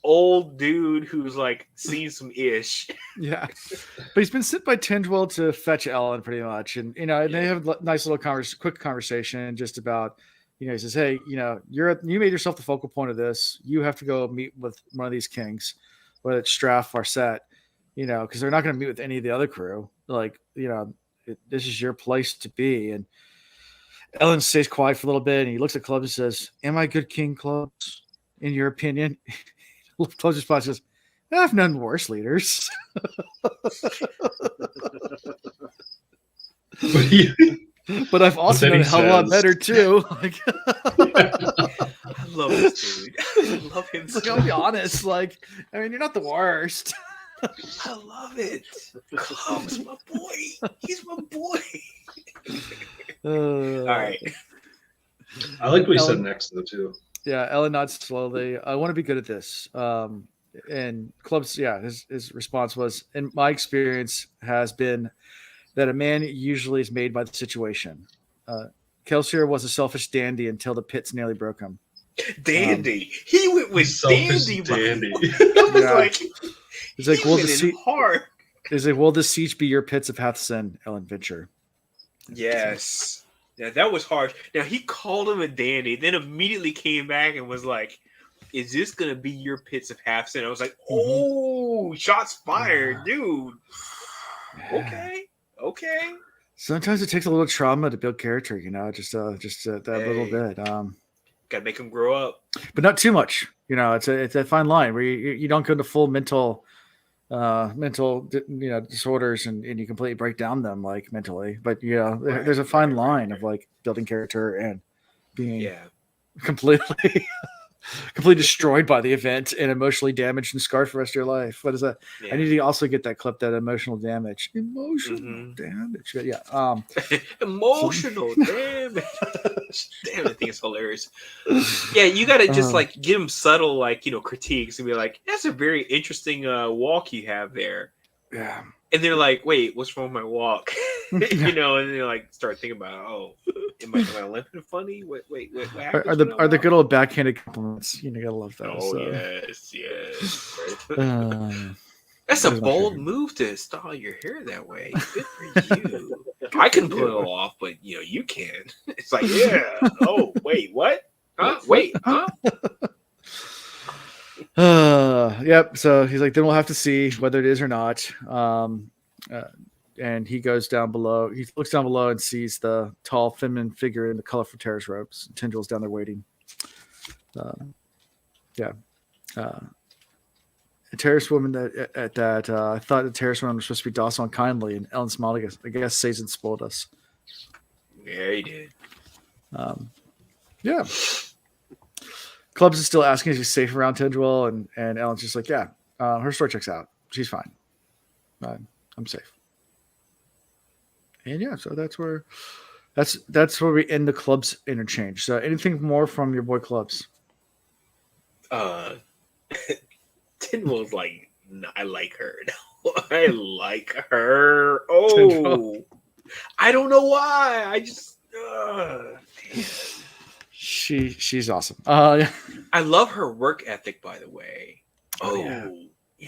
old dude who's like seen some ish. Yeah, but he's been sent by Tindwell to fetch Ellen, pretty much, and they have a nice little quick conversation just about. He says, "Hey, you made yourself the focal point of this. You have to go meet with one of these kings, whether it's Straff or Set, because they're not going to meet with any of the other crew. Like, this is your place to be." And Ellen stays quiet for a little bit, and he looks at Clubs and says, "Am I good king, Clubs? In your opinion?" Clubs responds, says, "I've known worse leaders." But I've also done a hell of a lot better too. Like, I love this dude. I love him. Like, I'll be honest. Like, I mean, you're not the worst. I love it. Club's my boy. He's my boy. All right. I like what he said next though too. Yeah, Ellen nods slowly. I want to be good at this. And Club's, his response was, in my experience, has been that a man usually is made by the situation. Kelsier was a selfish dandy until the pits nearly broke him. Dandy. He went with dandy. I was like, he's like, hard. He's like, will the siege be your pits of Hathsin, Ellen Venture? Yes. Yeah, that was harsh. Now, he called him a dandy, then immediately came back and was like, is this going to be your pits of Hathsin? I was like, oh, shots fired, dude. Okay. Sometimes it takes a little trauma to build character, just that little bit. Gotta make them grow up, but not too much. It's a fine line where you don't go into full mental disorders and you completely break down them like mentally. But there's a fine line of like building character and being completely destroyed by the event and emotionally damaged and scarred for the rest of your life. What is that? Yeah. I need to also get that clip, that emotional damage. Damage. Yeah. Emotional damage. Damn, I think it's hilarious. Yeah, you got to just like give them subtle critiques and be like, that's a very interesting walk you have there. Yeah. And they're like, wait, what's wrong with my walk? And they're like, start thinking about, am I limping funny? Wait, what happens? Are the good old backhanded compliments? You gotta love those. Oh, yes. That's a bold move to style your hair that way. Good for you. I can pull it off, but you can. It's like, yeah. Oh, wait, what? Huh? Wait, huh? Yep. So he's like, then we'll have to see whether it is or not. And he goes down below. He looks down below and sees the tall, feminine figure in the colorful terrace robes. Tendrill's down there waiting. A terrace woman I thought the terrace woman was supposed to be docile and kindly, and Ellen smiled. I guess Sazin spoiled us. Yeah, he did. Yeah. Clubs is still asking if he's safe around Tendril, and Ellen's just like, her story checks out. She's fine. I'm safe. And so that's where we end the Clubs interchange. So anything more from your boy Clubs? Tendril's like, I like her. I like her. Oh, Tendril. I don't know why. I just she's awesome. I love her work ethic, by the way. Yeah,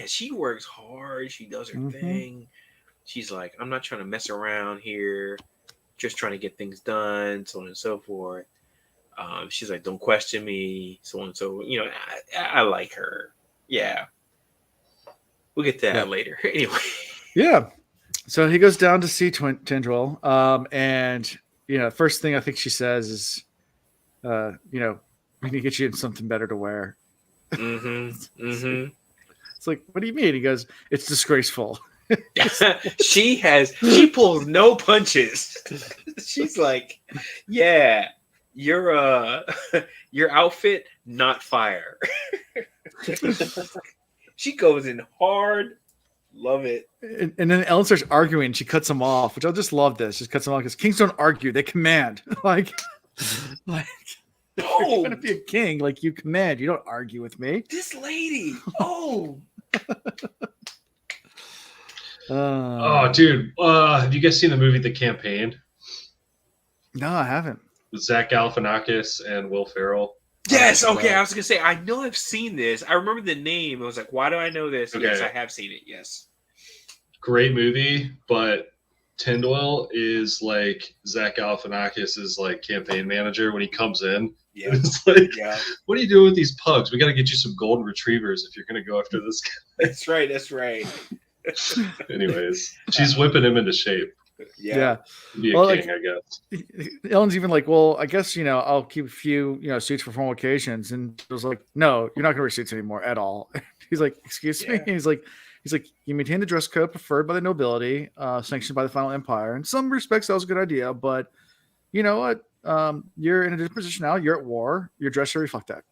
she works hard. She does her thing. She's like, I'm not trying to mess around here, just trying to get things done, so on and so forth. She's like, don't question me, so on and so. I like her. Yeah, we'll get to that later. Anyway. Yeah. So he goes down to see Tendril, and first thing I think she says is, we need to get you something better to wear. It's like, what do you mean? He goes, it's disgraceful. She pulls no punches. She's like, yeah, your outfit, not fire. She goes in hard. Love it. And then Ellen starts arguing. She cuts him off, which I just love this. She cuts him off because kings don't argue. They command. Like, no. You're going to be a king. Like, you command. You don't argue with me. This lady. Dude. Have you guys seen the movie The Campaign? No, I haven't. With Zach Galifianakis and Will Ferrell. Yes. Okay. I was going to say, I know I've seen this. I remember the name. I was like, why do I know this? Okay. Yes, I have seen it. Yes. Great movie, but Tendril is like Zach Galifianakis' like campaign manager when he comes in. Yeah. It's like, what are you doing with these pugs? We got to get you some golden retrievers if you're going to go after this guy. That's right. Anyways, she's whipping him into shape. Yeah. Be a king, I guess. Ellen's even like, well, I guess, I'll keep a few, suits for formal occasions. And it was like, no, you're not going to wear suits anymore at all. He's like, excuse me. He's like, you maintain the dress code preferred by the nobility, sanctioned by the final empire. In some respects, that was a good idea, but you know what? You're in a different position now. You're at war. Your dress should reflect that.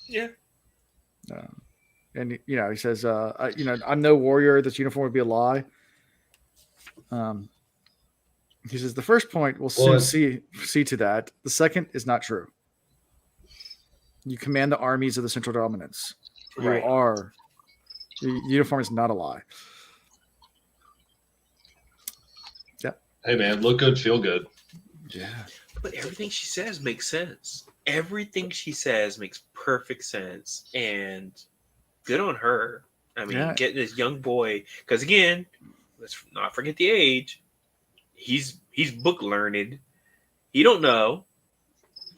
Yeah. And he says, I'm no warrior. This uniform would be a lie. He says the first point we'll soon see to that. The second is not true. You command the armies of the Central Dominance. Right. Your uniform is not a lie. Yeah. Hey man, look good, feel good. Yeah. But everything she says makes sense. Everything she says makes perfect sense, and good on her. I mean, getting this young boy, because again, let's not forget the age. He's book learned. He don't know,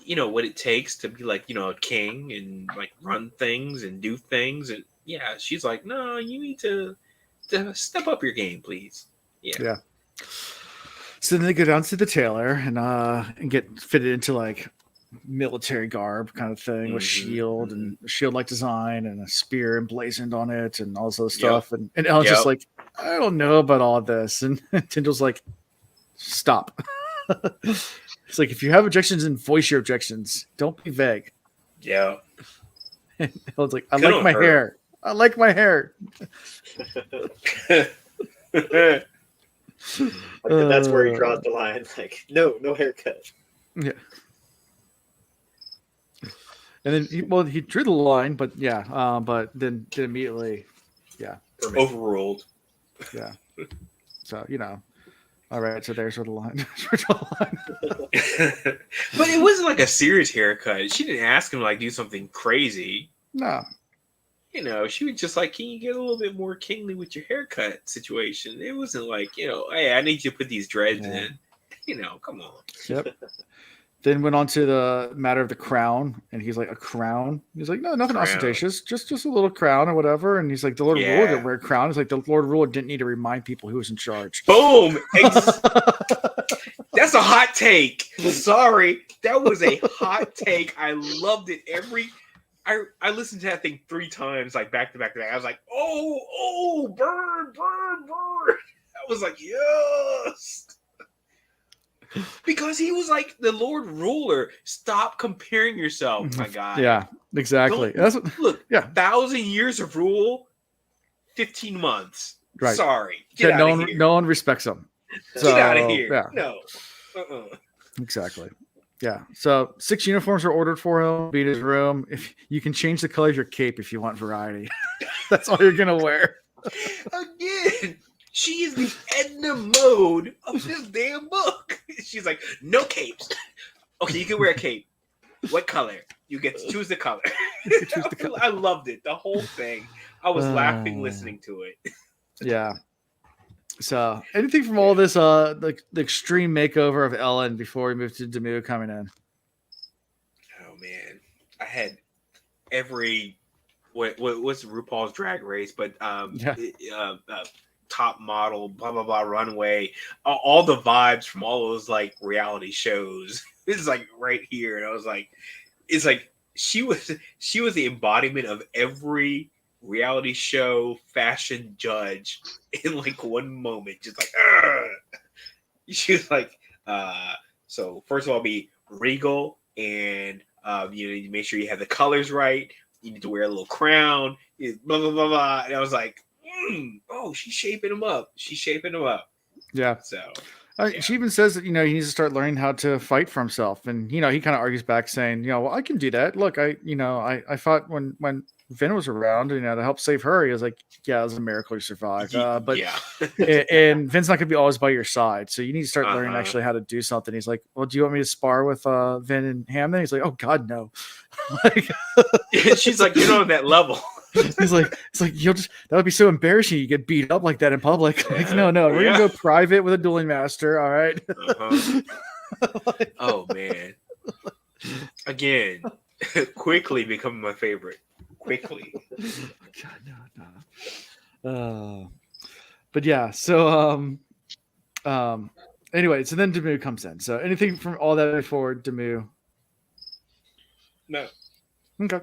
what it takes to be like, a king and like run things and do things. And yeah, she's like, no, you need to step up your game, please. Yeah. So then they go down to the tailor and get fitted into like military garb kind of thing with shield and shield-like design and a spear emblazoned on it and all this other stuff. And Ellen's just like, I don't know about all this. And Tyndall's like, stop. It's like, if you have objections, then voice your objections. Don't be vague. Yeah. And Ellen's like, I like my hair. I like my hair. That's where he draws the line. Like, no haircut. Yeah. And then he drew the line, but but then immediately, overruled. Yeah. So all right. So there's where the line. But it wasn't like a serious haircut. She didn't ask him to like do something crazy. No. She was just like, can you get a little bit more kingly with your haircut situation? It wasn't like, hey, I need you to put these dreads in. Come on. Yep. Then went on to the matter of the crown, and he's like, a crown? He's like, no, nothing ostentatious, just a little crown or whatever. And he's like, the Lord Ruler didn't wear a crown. He's like, the Lord Ruler didn't need to remind people who was in charge. Boom! That's a hot take. Sorry. That was a hot take. I loved it. I listened to that thing 3 times, like back to back to back. I was like, oh, burn. I was like, yes. Because he was like the Lord Ruler. Stop comparing yourself, my guy. Yeah, exactly. Look, 1,000 years of rule, 15 months. Right. Sorry. Get out of here. No one respects him. So, get out of here. Yeah. No. Exactly. Yeah. So 6 uniforms are ordered for him. Be in his room. If you can change the color of your cape if you want variety. That's all you're gonna wear. Again. She is the Edna Mode of this damn book. She's like, no capes. Okay, you can wear a cape. What color? You get to choose the color. I loved it. The whole thing. I was laughing listening to it. Yeah. So, anything from all this, the extreme makeover of Ellen before we moved to Demu coming in? Oh man, I had what's RuPaul's Drag Race, but top model, blah blah blah, runway, all the vibes from all those like reality shows. It's like right here, and I was like, it's like she was the embodiment of every reality show fashion judge in like one moment, just like she was like, so first of all, be regal, and you need to make sure you have the colors right. You need to wear a little crown, blah blah blah blah. And I was like, she's shaping him up. Yeah. So she even says that he needs to start learning how to fight for himself, and he kind of argues back, saying, well, I can do that. Look, I fought when Vin was around, to help save her. He was like, yeah, it was a miracle you survived. But and Vin's not gonna be always by your side, so you need to start learning actually how to do something. He's like, well, do you want me to spar with Vin and Hamden? He's like, oh God, no. She's like, you're not on that level. It's like that would be so embarrassing. You get beat up like that in public. Like, no, we're gonna go private with a dueling master. All right. Oh man. Again, quickly becoming my favorite. Quickly. God, no. But yeah, so anyway, so then Demu comes in. So anything from all that before Demu? No. Okay.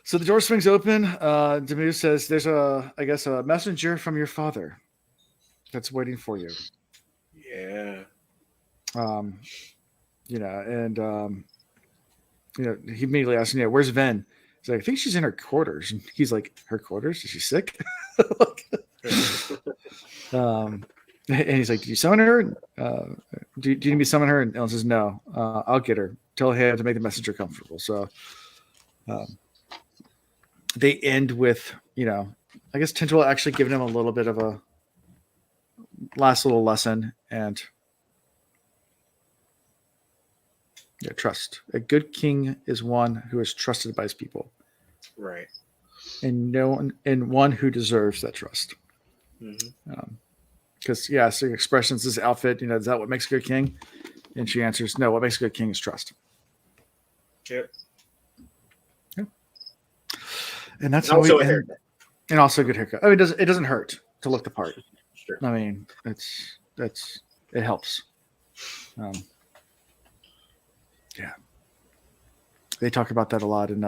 So the door swings open. Demu says, "There's a messenger from your father that's waiting for you." Yeah. You know, and you know, he immediately asked, "Yeah, where's Ven?" He's like, "I think she's in her quarters." And he's like, "Her quarters? Is she sick?" And he's like, "Did you summon her? Do you need me to summon her?" And Ellen says, "No, I'll get her. Tell him to make the messenger comfortable." So they end with, you know, I guess Tindril actually giving him a little bit of a last little lesson, and yeah, trust. A good king is one who is trusted by his people, Right. and one who deserves that trust. Because yeah, so expressions, this outfit, you know, is that what makes a good king? And she answers, no. What makes a good king is trust. Yep. Yeah. And that's how we end. And also a good haircut. I mean, it doesn't hurt to look the part. Sure. I mean, it helps. Yeah. They talk about that a lot in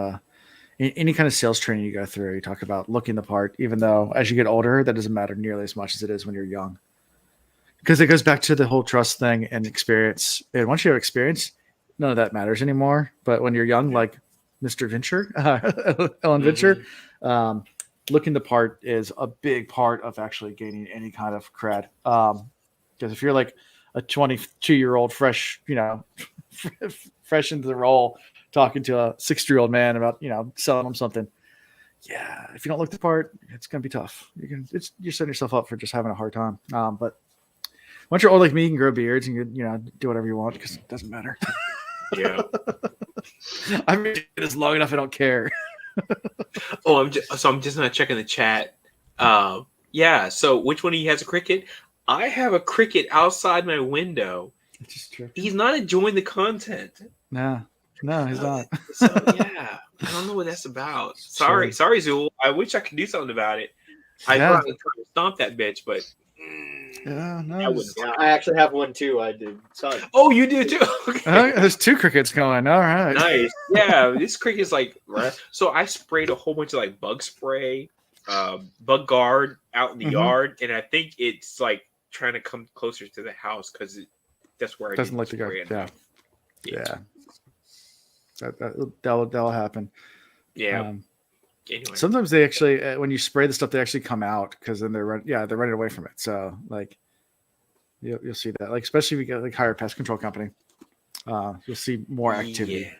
any kind of sales training you go through. You talk about looking the part, even though as you get older, that doesn't matter nearly as much as it is when you're young. Because it goes back to the whole trust thing and experience. And once you have experience, none of that matters anymore. But when you're young, like Mr. Venture, Ellen Venture, looking the part is a big part of actually gaining any kind of cred. Because if you're like a 22-year-old fresh, you know, fresh into the role, talking to a 60-year-old man about, you know, selling them something, yeah, if you don't look the part, it's gonna be tough. You're setting yourself up for just having a hard time. But once you're old like me, you can grow beards and you know, do whatever you want because it doesn't matter. Yeah. I've been doing this long enough. I don't care. I'm just not checking the chat. Yeah. So which one of you has a cricket? I have a cricket outside my window. It's just true. He's not enjoying the content. No, he's not. So yeah, I don't know what that's about. Sorry, Zool. I wish I could do something about it. I probably try to stomp that bitch, but yeah, no. I actually have one too. I did. Sorry. Oh, you do too. Okay. There's two crickets going. All right. Nice. Yeah, this cricket's like right. So I sprayed a whole bunch of like bug spray, bug guard out in the yard, and I think it's like trying to come closer to the house because that's where it doesn't like to go. Yeah. That'll happen. Yeah. Anyway. Sometimes they actually, when you spray the stuff, they actually come out because then they're running away from it. So like, you'll see that, like especially if you get like hire a pest control company, you'll see more activity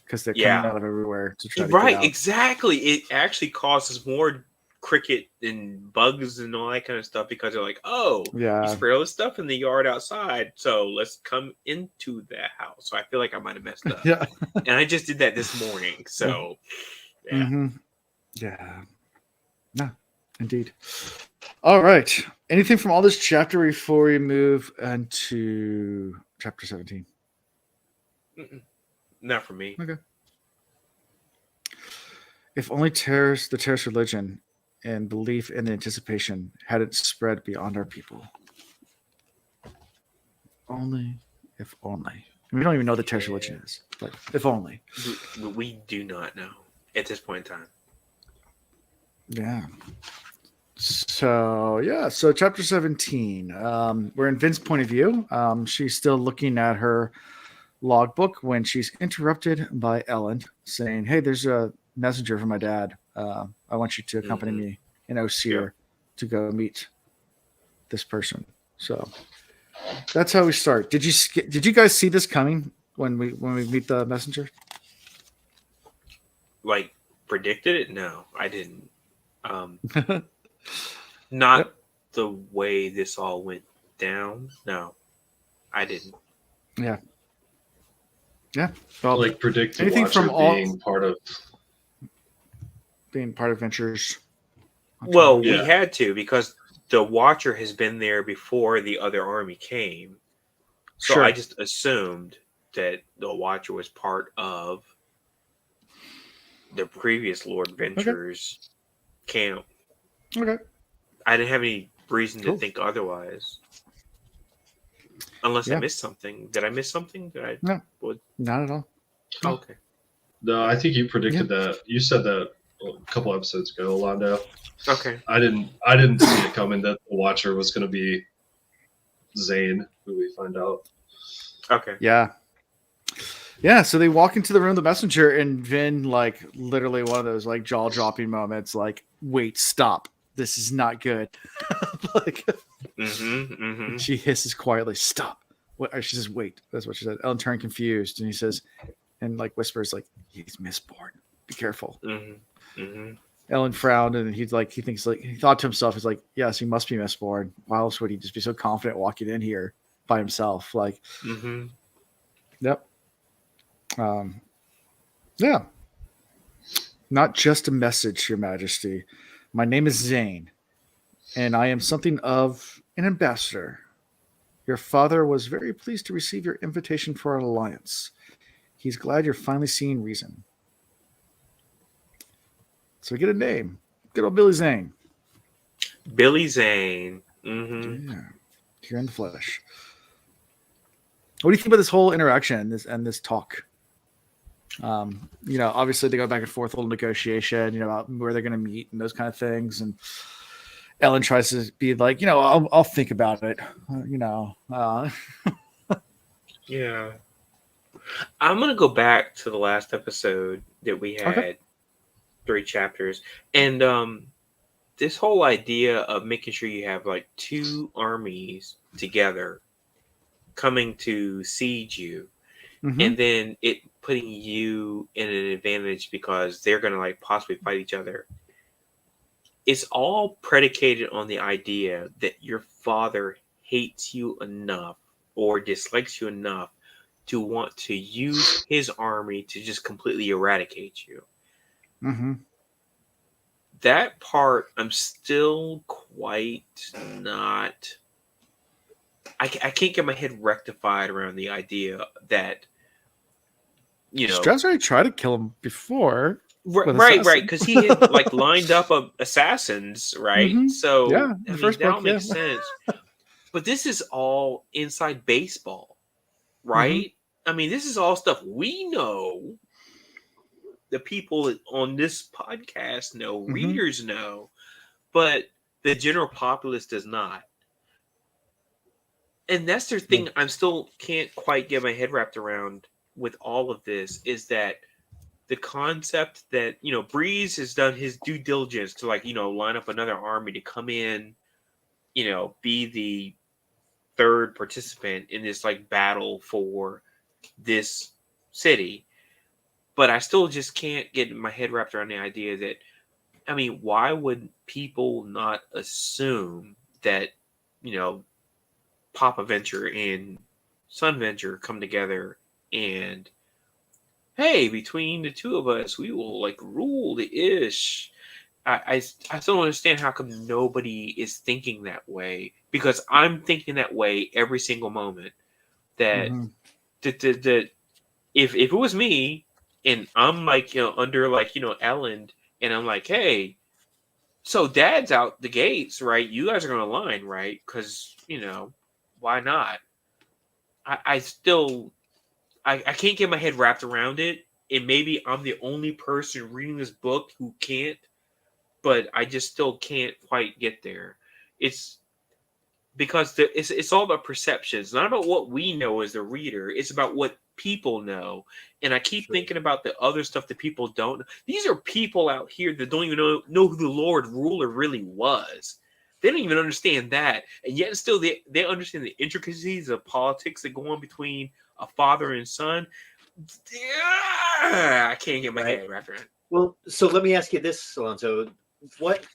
because they're coming out of everywhere to try to get out. Exactly. It actually causes more cricket and bugs and all that kind of stuff because they're like, oh, you spray all this stuff in the yard outside, so let's come into the house. So I feel like I might have messed up. Yeah, and I just did that this morning. So yeah. Yeah. No, indeed. All right. Anything from all this chapter before we move into chapter 17? Not for me. Okay. If only the terrorist religion and belief in the anticipation hadn't spread beyond our people. If only. We don't even know what the terrorist religion is, but if only. We do not know at this point in time. Yeah. So chapter 17. We're in Vin's point of view. She's still looking at her logbook when she's interrupted by Ellen saying, "Hey, there's a messenger from my dad. I want you to accompany me in Osir to go meet this person." So that's how we start. Did you guys see this coming when we meet the messenger? Like predicted it? No, I didn't. Not the way this all went down. No, I didn't. Yeah. Well, like predict anything Watcher from being part of Ventures. Well, we had to because the Watcher has been there before the other army came. So I just assumed that the Watcher was part of the previous Lord Ventures camp. Okay. I didn't have any reason to think otherwise. Unless I missed something. Did I miss something? No, not at all. Oh, okay. No, I think you predicted that. You said that a couple episodes ago, Londo. Okay. I didn't see it coming that the Watcher was going to be Zane, who we find out. Okay. Yeah. Yeah, so they walk into the room of the messenger, and Vin, like, literally one of those, like, jaw-dropping moments, like, wait, stop. This is not good. Like, she hisses quietly, stop. What? She says, wait. That's what she said. Ellen turned confused, and he says, and, like, whispers, like, he's misborn. Be careful. Ellen frowned, and he thinks, like, he thought to himself, he's like, yes, he must be misborn. Why else would he just be so confident walking in here by himself? Like, yep. Yeah. Not just a message, Your Majesty. My name is Zane, and I am something of an ambassador. Your father was very pleased to receive your invitation for an alliance. He's glad you're finally seeing reason. So we get a name. Good old Billy Zane. Billy Zane. Yeah. Here in the flesh. What do you think about this whole interaction and this talk? Obviously they go back and forth, a little negotiation, about where they're going to meet and those kind of things. And Ellen tries to be like, I'll think about it. Yeah. I'm going to go back to the last episode that we had 3 chapters. And this whole idea of making sure you have like 2 armies together coming to siege you. And then it putting you in an advantage because they're going to like possibly fight each other. It's all predicated on the idea that your father hates you enough or dislikes you enough to want to use his army to just completely eradicate you. That part, I'm still quite not... I can't get my head rectified around the idea that, Strauss already tried to kill him before. Right, because he had like lined up assassins, right? So yeah, that makes sense. But this is all inside baseball, right? I mean, this is all stuff we know. The people on this podcast know, readers know, but the general populace does not. And that's the thing I still can't quite get my head wrapped around with all of this, is that the concept that, Breeze has done his due diligence to line up another army to come in, be the third participant in this like battle for this city. But I still just can't get my head wrapped around the idea that, I mean, why would people not assume that, Papa Venture and Son Venture come together and, hey, between the 2 of us, we will like rule the ish. I still don't understand how come nobody is thinking that way, because I'm thinking that way every single moment. That if it was me and I'm like under like Ellen, and I'm like, hey, so Dad's out the gates, right? You guys are gonna align, right? Because why not? I still can't get my head wrapped around it, and maybe I'm the only person reading this book who can't, but I just still can't quite get there. It's because it's all about perceptions. It's not about what we know as the reader. It's about what people know. And I keep thinking about the other stuff that people don't know. These are people out here that don't even know who the Lord Ruler really was. They don't even understand that. And yet still they understand the intricacies of politics that go on between a father and son. I can't get my head wrapped around it. Well, so let me ask you this, Alonso. What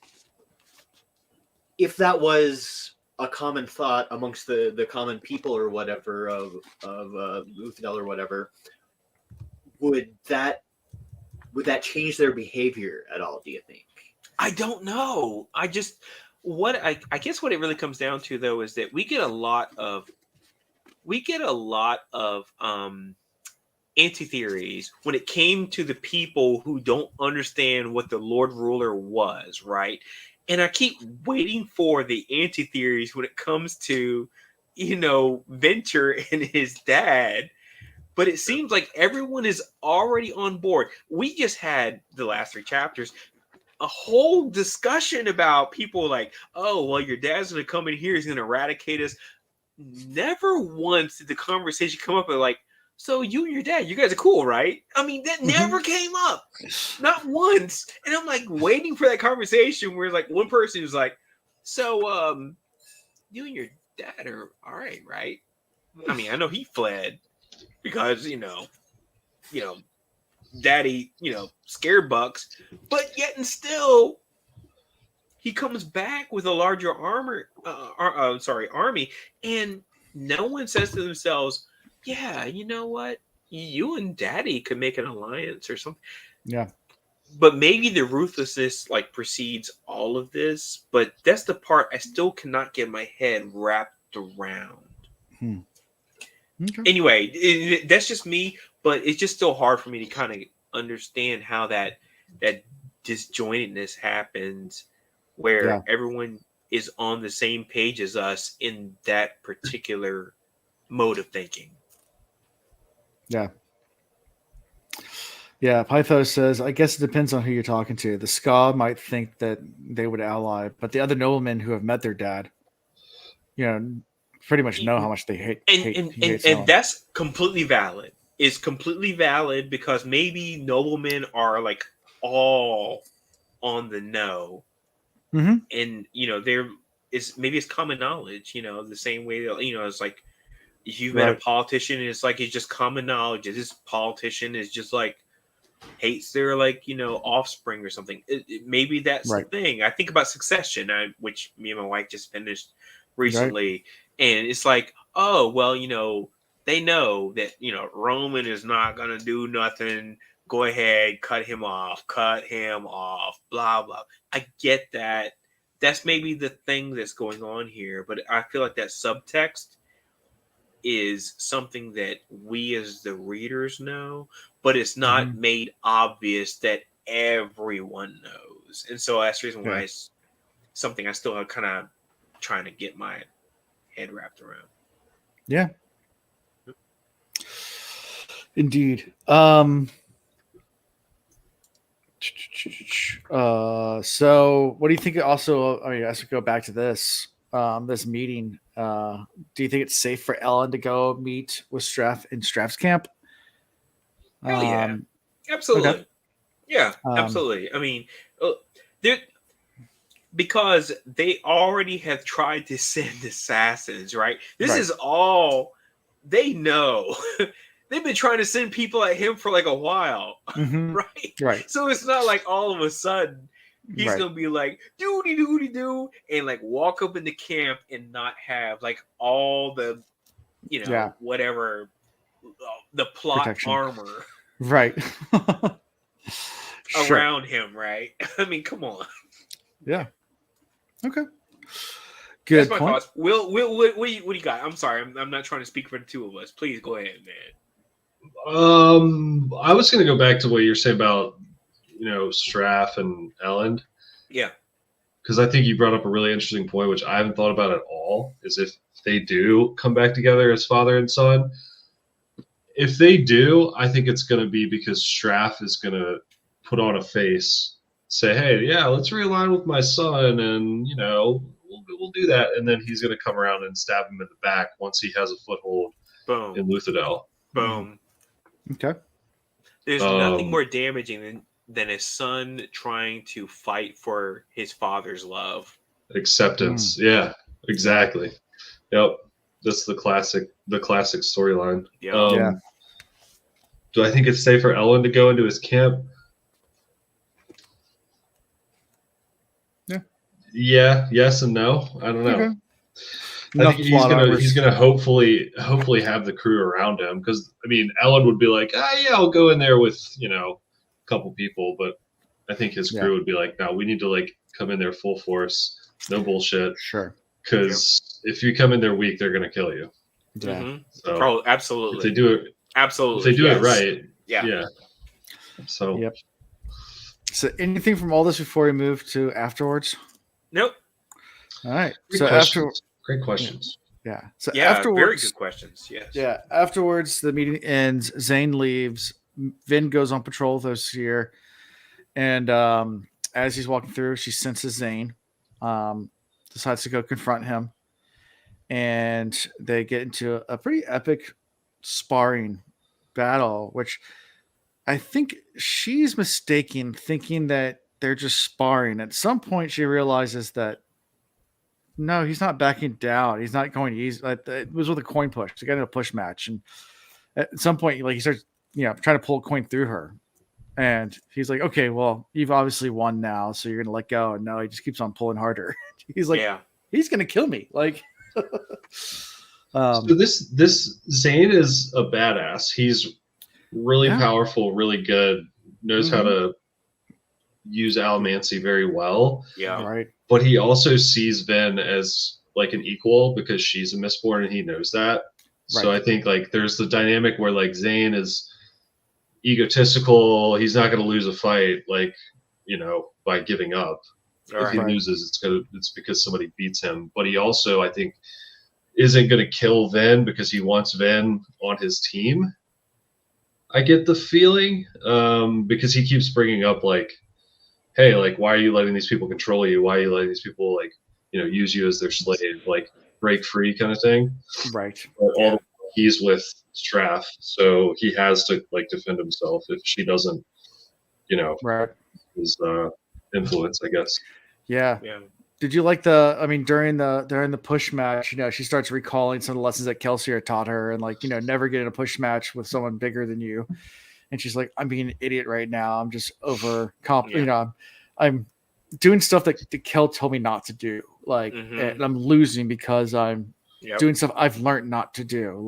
if that was a common thought amongst the common people or whatever of Luthdell or whatever? Would that change their behavior at all, do you think? I don't know. I guess what it really comes down to though is that we get a lot of anti-theories when it came to the people who don't understand what the Lord Ruler was, right? And I keep waiting for the anti-theories when it comes to, Venture and his dad. But it seems like everyone is already on board. We just had the last 3 chapters, a whole discussion about people like, oh, well, your dad's going to come in here. He's going to eradicate us. never once did the conversation come up with like, so you and your dad, you guys are cool, right? I mean, that never came up. Not once. And I'm like waiting for that conversation where like one person was like, so you and your dad are all right, right? I mean, I know he fled because, you know, daddy, scared bucks, but yet and still he comes back with a larger army, and no one says to themselves, yeah, you know what? You and daddy could make an alliance or something. Yeah. But maybe the ruthlessness like precedes all of this, but that's the part I still cannot get my head wrapped around. Okay. Anyway, that's just me, but it's just still hard for me to kind of understand how that disjointedness happens where everyone is on the same page as us in that particular mode of thinking. Yeah. Yeah, Pythos says, I guess it depends on who you're talking to. The Ska might think that they would ally, but the other noblemen who have met their dad, pretty much know how much they hate. And that's completely valid. It's completely valid because maybe noblemen are like all on the know. And maybe it's common knowledge, the same way that, it's like if you've met a politician and it's like it's just common knowledge that this politician is just like hates their offspring or something. Maybe that's the thing. I think about Succession, which me and my wife just finished recently, and it's like, oh well, they know that Roman is not gonna do nothing. Go ahead, cut him off, blah blah. I get that. That's maybe the thing that's going on here, but I feel like that subtext is something that we as the readers know, but it's not made obvious that everyone knows. And so that's the reason why it's something I still kind of trying to get my head wrapped around. Yeah. Indeed. So what do you think also, as we go back to this meeting, do you think it's safe for Ellen to go meet with Straff in Straff's camp? Hell yeah. Absolutely. Okay. Yeah, absolutely. I mean, because they already have tried to send assassins, right? This is all they know. They've been trying to send people at him for like a while, right? Right. So it's not like all of a sudden he's gonna be like doody doody doo and like walk up in the camp and not have like all the whatever the plot protection. Armor around him, right? I mean, come on. Yeah. Okay. Good. That's my thoughts. Will, what do you got? I'm sorry, I'm not trying to speak for the two of us. Please go ahead, man. I was going to go back to what you're saying about, Straff and Ellen. Yeah. Because I think you brought up a really interesting point, which I haven't thought about at all, is if they do come back together as father and son. If they do, I think it's going to be because Straff is going to put on a face, say, hey, yeah, let's realign with my son, and, we'll do that. And then he's going to come around and stab him in the back once he has a foothold in Luthadel. Boom. Okay. There's nothing more damaging than a son trying to fight for his father's love. Acceptance. Yeah, exactly. Yep. That's the classic storyline. Yeah. Do I think it's safe for Ellen to go into his camp? Yeah. Yes and no. I don't know. Okay. I think he's gonna hopefully have the crew around him, because I mean Ellen would be like, yeah, I'll go in there with a couple people, but I think his crew would be like, no, we need to like come in there full force, no bullshit. Sure. Because if you come in there weak, they're gonna kill you. Yeah. Mm-hmm. So absolutely. If they do it, absolutely. If they do it right, yeah. So. Yep. So anything from all this before we move to afterwards? Nope. All right. Great questions. Yeah. So afterwards, very good questions. Yes. Yeah. Afterwards, the meeting ends. Zane leaves. Vin goes on patrol this year, and as he's walking through, she senses Zane. Decides to go confront him, and they get into a pretty epic sparring battle, which I think she's mistaken, thinking that they're just sparring. At some point, she realizes that no, he's not backing down. He's not going easy. It was with a coin push. They got in a push match, and at some point, like he starts, trying to pull a coin through her, and he's like, "Okay, well, you've obviously won now, so you're gonna let go." And no, he just keeps on pulling harder. He's like, he's gonna kill me. Like, so this Zane is a badass. He's really powerful, really good, knows how to use allomancy very well. Yeah. Right. But he also sees Vin as like an equal because she's a Mistborn and he knows that. Right. So I think like there's the dynamic where like Zane is egotistical. He's not going to lose a fight, like, by giving up. If he loses, it's because somebody beats him. But he also, I think, isn't going to kill Vin because he wants Vin on his team. I get the feeling because he keeps bringing up like, hey, like, why are you letting these people control you? Why are you letting these people like, use you as their slave, like break free kind of thing? Right. But he's with Straff, so he has to like defend himself if she doesn't, right. his influence, I guess. Yeah. Yeah. Did you like during the push match, she starts recalling some of the lessons that Kelsier taught her, and like, never get in a push match with someone bigger than you. And she's like, I'm being an idiot right now. I'm just I'm doing stuff that Kel told me not to do. Like, and I'm losing because I'm doing stuff I've learned not to do.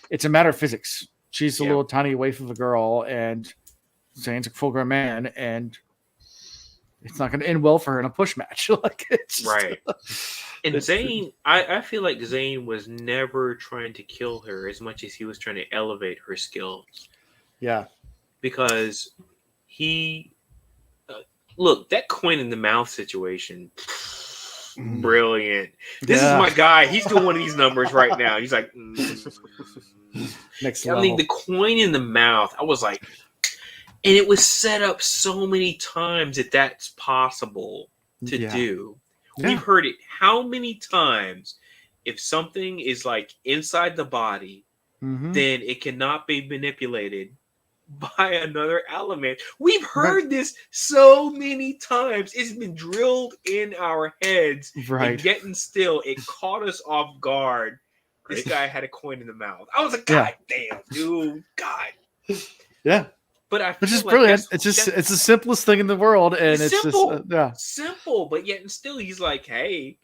It's a matter of physics. She's a little tiny waif of a girl, and Zane's a full-grown man, and it's not going to end well for her in a push match. Right. And Zane, I feel like Zane was never trying to kill her as much as he was trying to elevate her skills. Yeah. Because he, look, that coin in the mouth situation, brilliant. This is my guy. He's doing one of these numbers right now. He's like, next level. I mean, the coin in the mouth, I was like, and it was set up so many times that that's possible to do. Yeah. We've heard it how many times? If something is like inside the body, then it cannot be manipulated by another element. We've heard this so many times. It's been drilled in our heads. Right. And getting still, it caught us off guard. This guy had a coin in the mouth. I was like, God damn, dude. God. Yeah. But I feel which is like brilliant. It's the simplest thing in the world, and it's simple, just simple. But yet, and still, he's like, "Hey,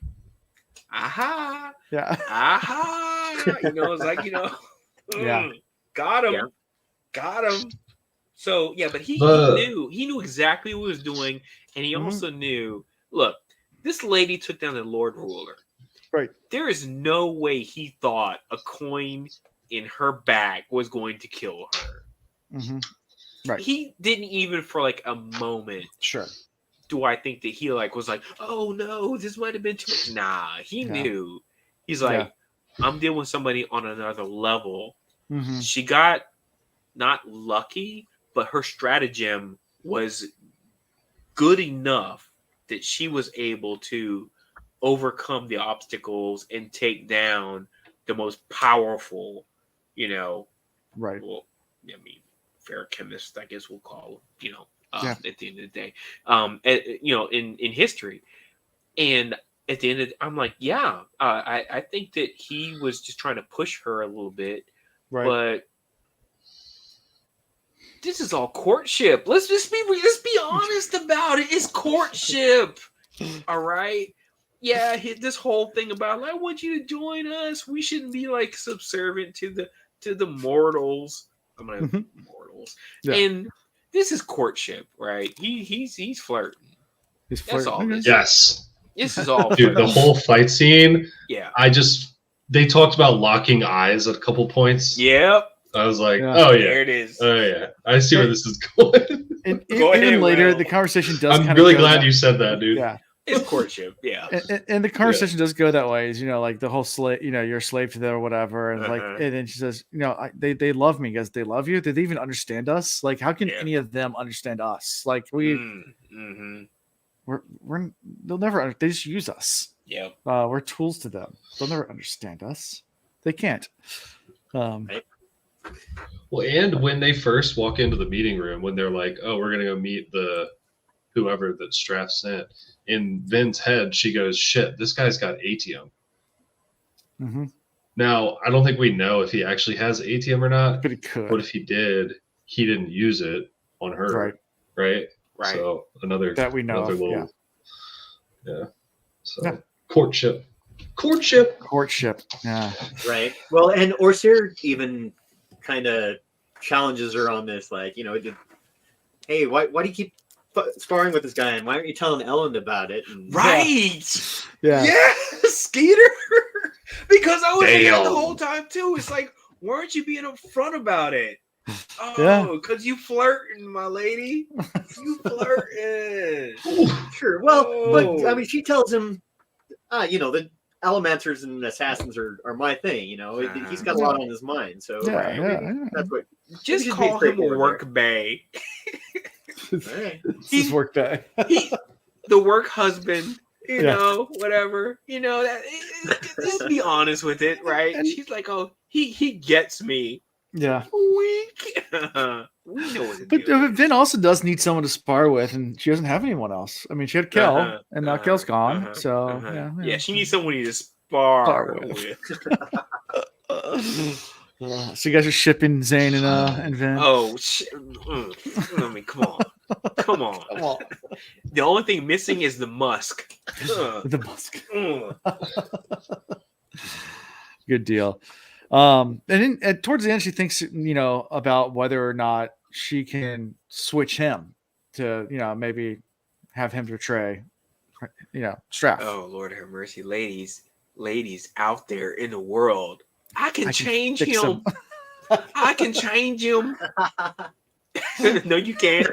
aha, aha." It's like got him, got him. So but he knew exactly what he was doing, and he also knew. Look, this lady took down the Lord Ruler. Right. There is no way he thought a coin in her bag was going to kill her. Right. He didn't even for like a moment. Sure. Do I think that he was like, oh no, this might have been too much? Nah, he knew. He's like, I'm dealing with somebody on another level. She got not lucky, but her stratagem was good enough that she was able to overcome the obstacles and take down the most powerful, right. Well, I mean, fair chemist, I guess we'll call him, at the end of the day, in history. And at the end of I'm like, I think that he was just trying to push her a little bit, right. But this is all courtship. Let's be honest about it. It's courtship. All right. Yeah, this whole thing about I want you to join us. We shouldn't be like subservient to the mortals. I'm gonna mortals, and this is courtship, right? He's flirting. He's flirting. That's all. Yes. This is all. Dude, the whole fight scene. Yeah. They talked about locking eyes at a couple points. Yep. I was like, oh yeah, there it is. Oh yeah, I see where this is going. And even later, the conversation does. I'm really glad you said that, dude. Yeah. It's courtship, yeah. And the conversation does go that way. Is like the whole slave, you're a slave to them or whatever, and and then she says, they love me because they love you. Did they even understand us? Like, how can any of them understand us? Like we're they'll never. They just use us. Yep. We're tools to them. They'll never understand us. They can't. Right. Well, and when they first walk into the meeting room, when they're like, "Oh, we're gonna go meet the whoever that Straff sent," in Vin's head, she goes, "Shit, this guy's got ATM." Mm-hmm. Now, I don't think we know if he actually has ATM or not. But he could. But if he did, he didn't use it on her, right? So another that we know of, little, yeah. So yeah. Courtship. Yeah. Right. Well, and Orsier even kind of challenges her on this, like, hey, why do you keep sparring with this guy, and why aren't you telling Ellen about it? And, right. Yeah. Skeeter. Because I was thinking the whole time too. It's like, weren't you being upfront about it? Oh, because you flirting, my lady. You flirting. Sure. Well, but I mean, she tells him, the Allomancers and assassins are my thing. He's got a lot on his mind. So that's what. Just call him a work bay. He's work bay. The work husband. Whatever. That. Just be honest with it, right? And she's like, "Oh, he gets me." Yeah. Weak. We know what to do. Vin also does need someone to spar with, and she doesn't have anyone else. I mean, she had Kel, and now Kel's gone. So yeah, she needs someone to spar with. So you guys are shipping Zane and Vin. Oh, I mean, come on. The only thing missing is the musk. The musk. Good deal. And then towards the end, she thinks, about whether or not she can switch him to, maybe have him betray, Straff. Oh, Lord have mercy, ladies out there in the world. I can change him. I can change him. No, you can't.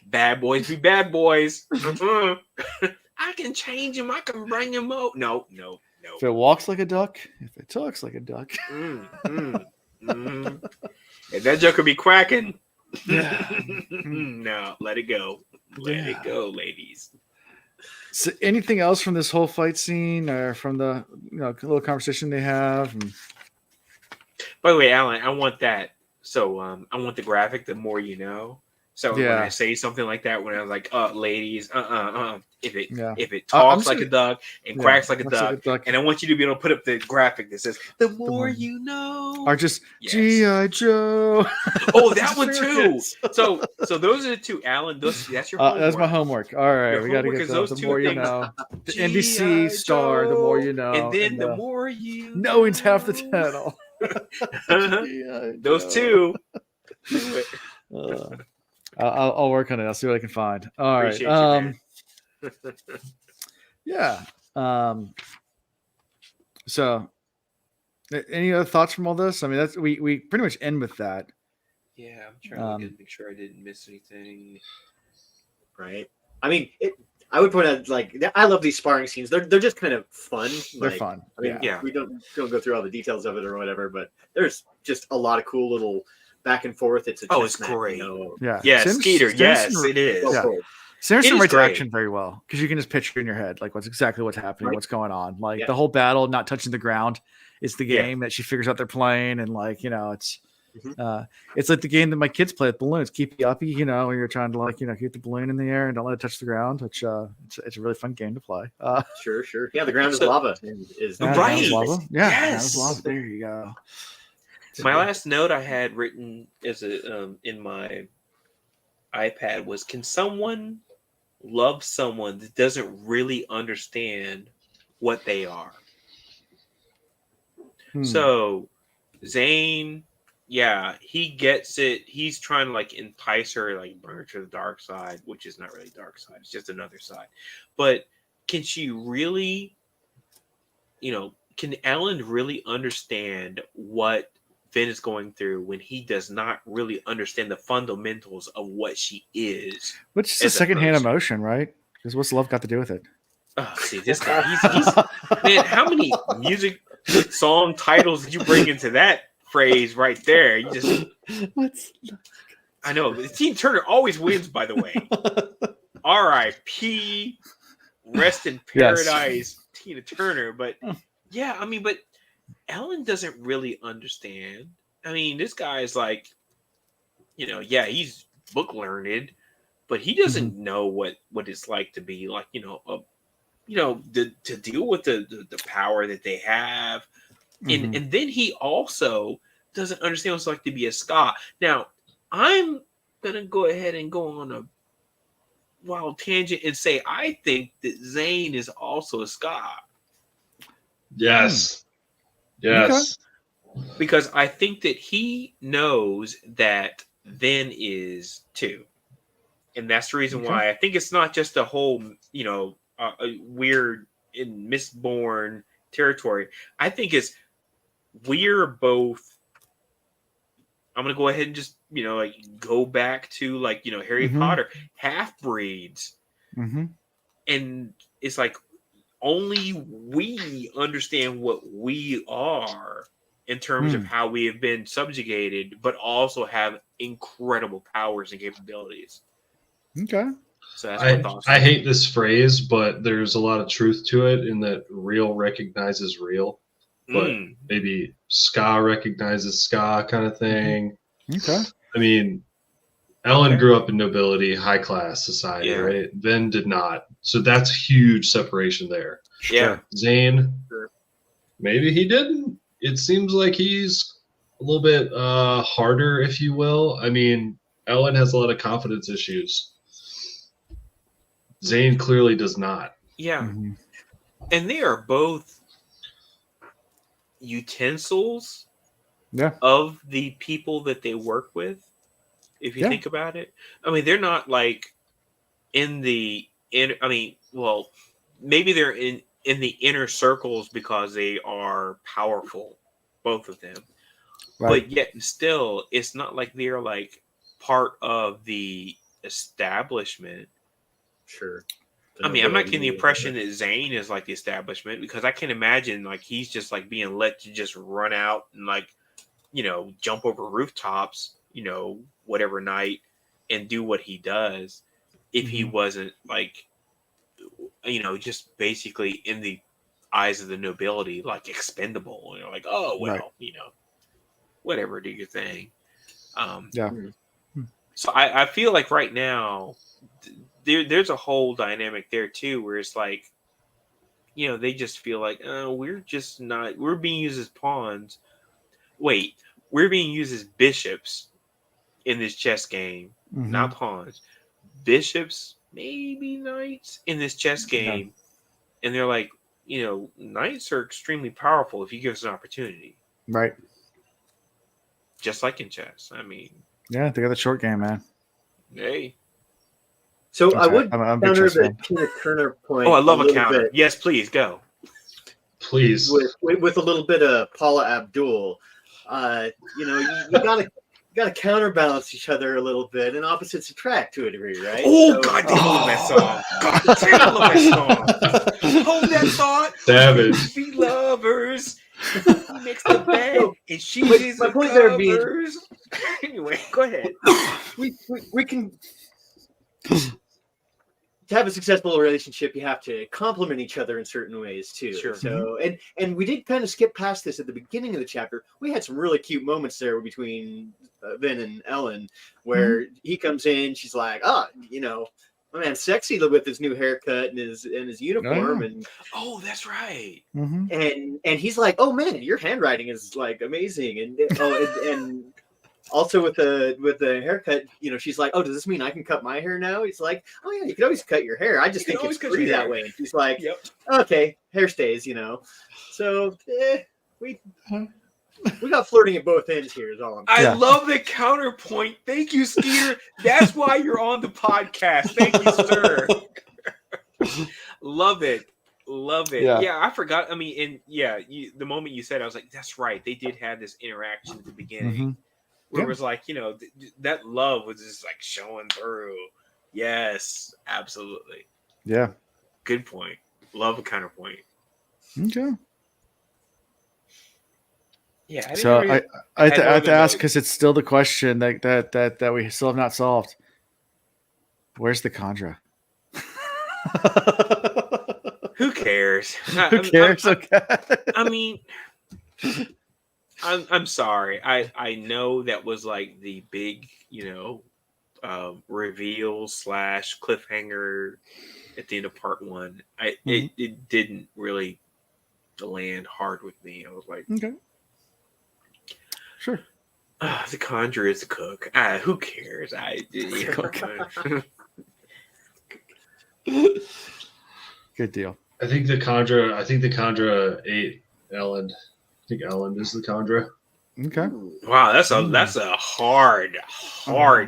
Bad boys be bad boys. I can change him. I can bring him out. No. If it walks like a duck, if it talks like a duck. If that joke could be quacking. No, let it go. Let it go, ladies. So anything else from this whole fight scene or from the little conversation they have? By the way, Alan, I want that. So I want the graphic, the more you know. So when I say something like that, when I was like, ladies, if it talks like a duck and quacks like a duck, and I want you to be able to put up the graphic that says, the more you know. Or just G.I. Joe. Oh, that one too. So those are the two, Alan. That's your homework. That's my homework. All right, we got to get those. The more you know. The NBC star, the more you know. And then the more you know. Knowing's half the channel. Those two. I'll work on it. I'll see what I can find. All right. Yeah. So, any other thoughts from all this? I mean, that's we pretty much end with that. Yeah, I'm trying to make sure I didn't miss anything. Right. I mean, I would point out, like, I love these sparring scenes. They're just kind of fun. They're fun. I mean, we don't go through all the details of it or whatever, but there's just a lot of cool little back and forth. It's great. Yeah, Skeeter. Yes, it is. Yeah. Sanderson writes action very well because you can just picture in your head like what's happening, what's going on. Like the whole battle, not touching the ground, is the game that she figures out they're playing, and like it's like the game that my kids play with balloons. Keep you uppy, when you're trying to keep the balloon in the air and don't let it touch the ground. Which it's a really fun game to play. Sure. Yeah, the ground is lava. Right. Lava. Yeah, yes. Lava. There you go. My last note I had written in my iPad was, can someone love someone that doesn't really understand what they are? So Zane, he gets it. He's trying to entice her, bring her to the dark side, which is not really dark side. It's just another side. But can she really, can Ellen really understand what Finn is going through when he does not really understand the fundamentals of what she is? Which is a secondhand emotion, right? Because what's love got to do with it? Oh, see, this guy, he's man, how many music song titles did you bring into that phrase right there? You just I know. Team Turner always wins, by the way. R.I.P. Rest in paradise. Tina Turner, but yeah, I mean, but Ellen doesn't really understand. I mean, this guy is like, yeah, he's book learned, but he doesn't know what it's like to be like, to deal with the power that they have, and then he also doesn't understand what it's like to be a ska. Now, I'm gonna go ahead and go on a wild tangent and say I think that Zane is also a ska. Yes. Yes. Okay. Because I think that he knows that Vin is too. And that's the reason why I think it's not just a whole, a weird in misborn territory. I think it's we're both. I'm gonna go ahead and just go back to Harry Potter, half breeds, and it's like only we understand what we are in terms of how we have been subjugated, but also have incredible powers and capabilities. Okay. So that's my thoughts. I hate this phrase, but there's a lot of truth to it in that real recognizes real. But maybe ska recognizes ska kind of thing. Okay. I mean, Ellen grew up in nobility, high class society, right? Vin did not. So that's huge separation there. Yeah. Zane, maybe he didn't. It seems like he's a little bit harder, if you will. I mean, Ellen has a lot of confidence issues. Zane clearly does not. Yeah. And they are both utensils of the people that they work with. If you think about it, I mean, they're not like maybe they're in the inner circles because they are powerful, both of them. Right. But yet still, it's not like they're like part of the establishment. Sure. I mean, I'm not getting the impression that Zane is like the establishment, because I can't imagine like he's just like being let to just run out and like, jump over rooftops, whatever night and do what he does if he wasn't like, just basically in the eyes of the nobility, like expendable. Like, oh, well, whatever, do your thing. So I feel like right now there's a whole dynamic there too, where it's like, they just feel like, we're being used as pawns. Wait, we're being used as bishops in this chess game, not pawns. Bishops, maybe knights in this chess game. And they're like, knights are extremely powerful if you give us an opportunity. Right. Just like in chess. I mean. Yeah, they got the short game, man. Hey. So I would counter the Tina Turner point. Oh, I love a counter. Yes, please, go. Please. With a little bit of Paula Abdul. You gotta counterbalance each other a little bit, and opposites attract to a degree, right? Oh, God damn, I love that song. God damn, I love that song. Hold that thought. Savage. Be lovers. Mix the bed, and she's my point there being. Anyway, go ahead. We can. To have a successful relationship, you have to complement each other in certain ways too. Sure. So, and we did kind of skip past this at the beginning of the chapter. We had some really cute moments there between Vin and Ellen, where he comes in, she's like, my man's sexy with his new haircut and his uniform, and that's right. And he's like, oh man, your handwriting is like amazing, and also with the haircut, she's like, oh, does this mean I can cut my hair now? He's like, oh yeah, you can always cut your hair. I just think it's pretty that way. And she's like, okay, hair stays, So we got flirting at both ends here is all I'm saying. I love the counterpoint. Thank you, Skeeter. That's why you're on the podcast. Thank you, sir. Love it. Yeah, I forgot. I mean, the moment you said it, I was like, that's right. They did have this interaction at the beginning. Where it was like, that love was just like showing through. Yes, absolutely. Yeah. Good point. Love a counterpoint. Okay. Yeah. So I have to ask, because it's still the question that we still have not solved. Where's the Kandra? Who cares? Who cares? Okay. I mean, I'm sorry. I know that was like the big, reveal / cliffhanger at the end of part 1. It didn't really land hard with me. I was like, okay, sure. The Conjurer is the cook. Who cares? Good deal. I think the Conjurer ate Ellen. I think Ellen is the Conjurer. Okay. Wow, that's a hard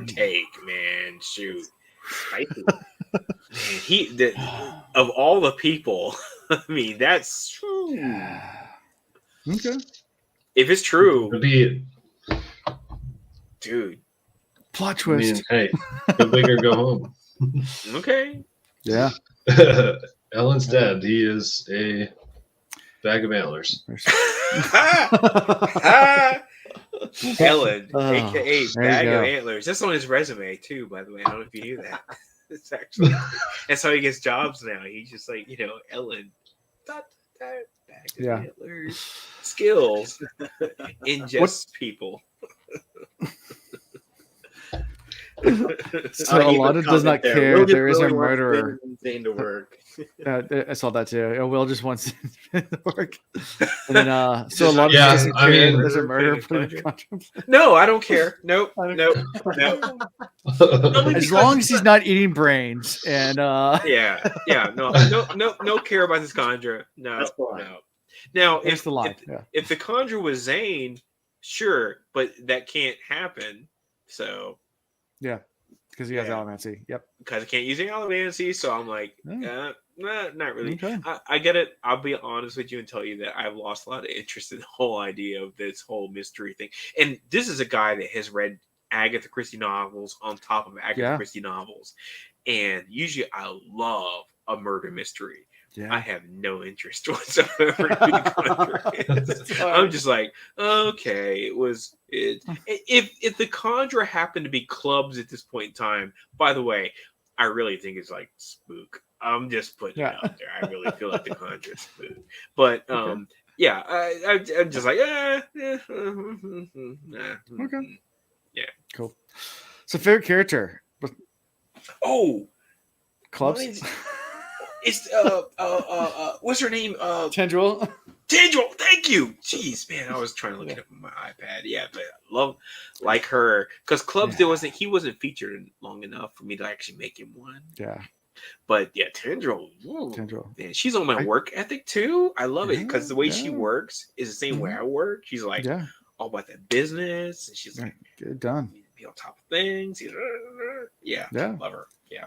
take, man. Shoot. Spicy. Man, of all the people, I mean, that's okay. If it's true, dude. Plot twist. I mean, hey, go big or go home. Okay. Yeah. Ellen's dead. He is a bag of antlers. Ellen, aka Bag of Antlers. That's on his resume too, by the way. I don't know if you knew that. It's actually that's how he gets jobs now. He's just like, Ellen. Bag of Antlers. Skills. Ingest people. So Alana does not care. There is a murderer. Zane to work. I saw that too. Will just wants to work. And then, so a lot of there's a murder. No, I don't care. Nope. As long as he's not eating brains, and no care about this Conjurer. No. Now, if the Conjurer was Zane, sure, but that can't happen. So. Yeah, because he has Allomancy. Yep. Because I can't use Allomancy, so I'm like, not really. Okay. I get it. I'll be honest with you and tell you that I've lost a lot of interest in the whole idea of this whole mystery thing. And this is a guy that has read Agatha Christie novels on top of Agatha Christie novels. And usually I love a murder mystery. Yeah. I have no interest whatsoever in the Conjurer. I'm just like, okay, if the Conjurer happened to be clubs at this point in time, by the way, I really think it's like Spook. I'm just putting it out there. I really feel like the Conjurer is Spook. But I'm just like, okay. Yeah. Cool. So favorite character. Clubs. It's what's her name? Tendril. Thank you. Jeez, man, I was trying to look it up on my iPad. Yeah, but I love her because Clubs he wasn't featured long enough for me to actually make him one. Yeah. But yeah, Tendril. Man, she's on my work ethic too. I love it because the way she works is the same way I work. She's like all about that business, and she's like, get it done. Be on top of things. Yeah. Love her. Yeah.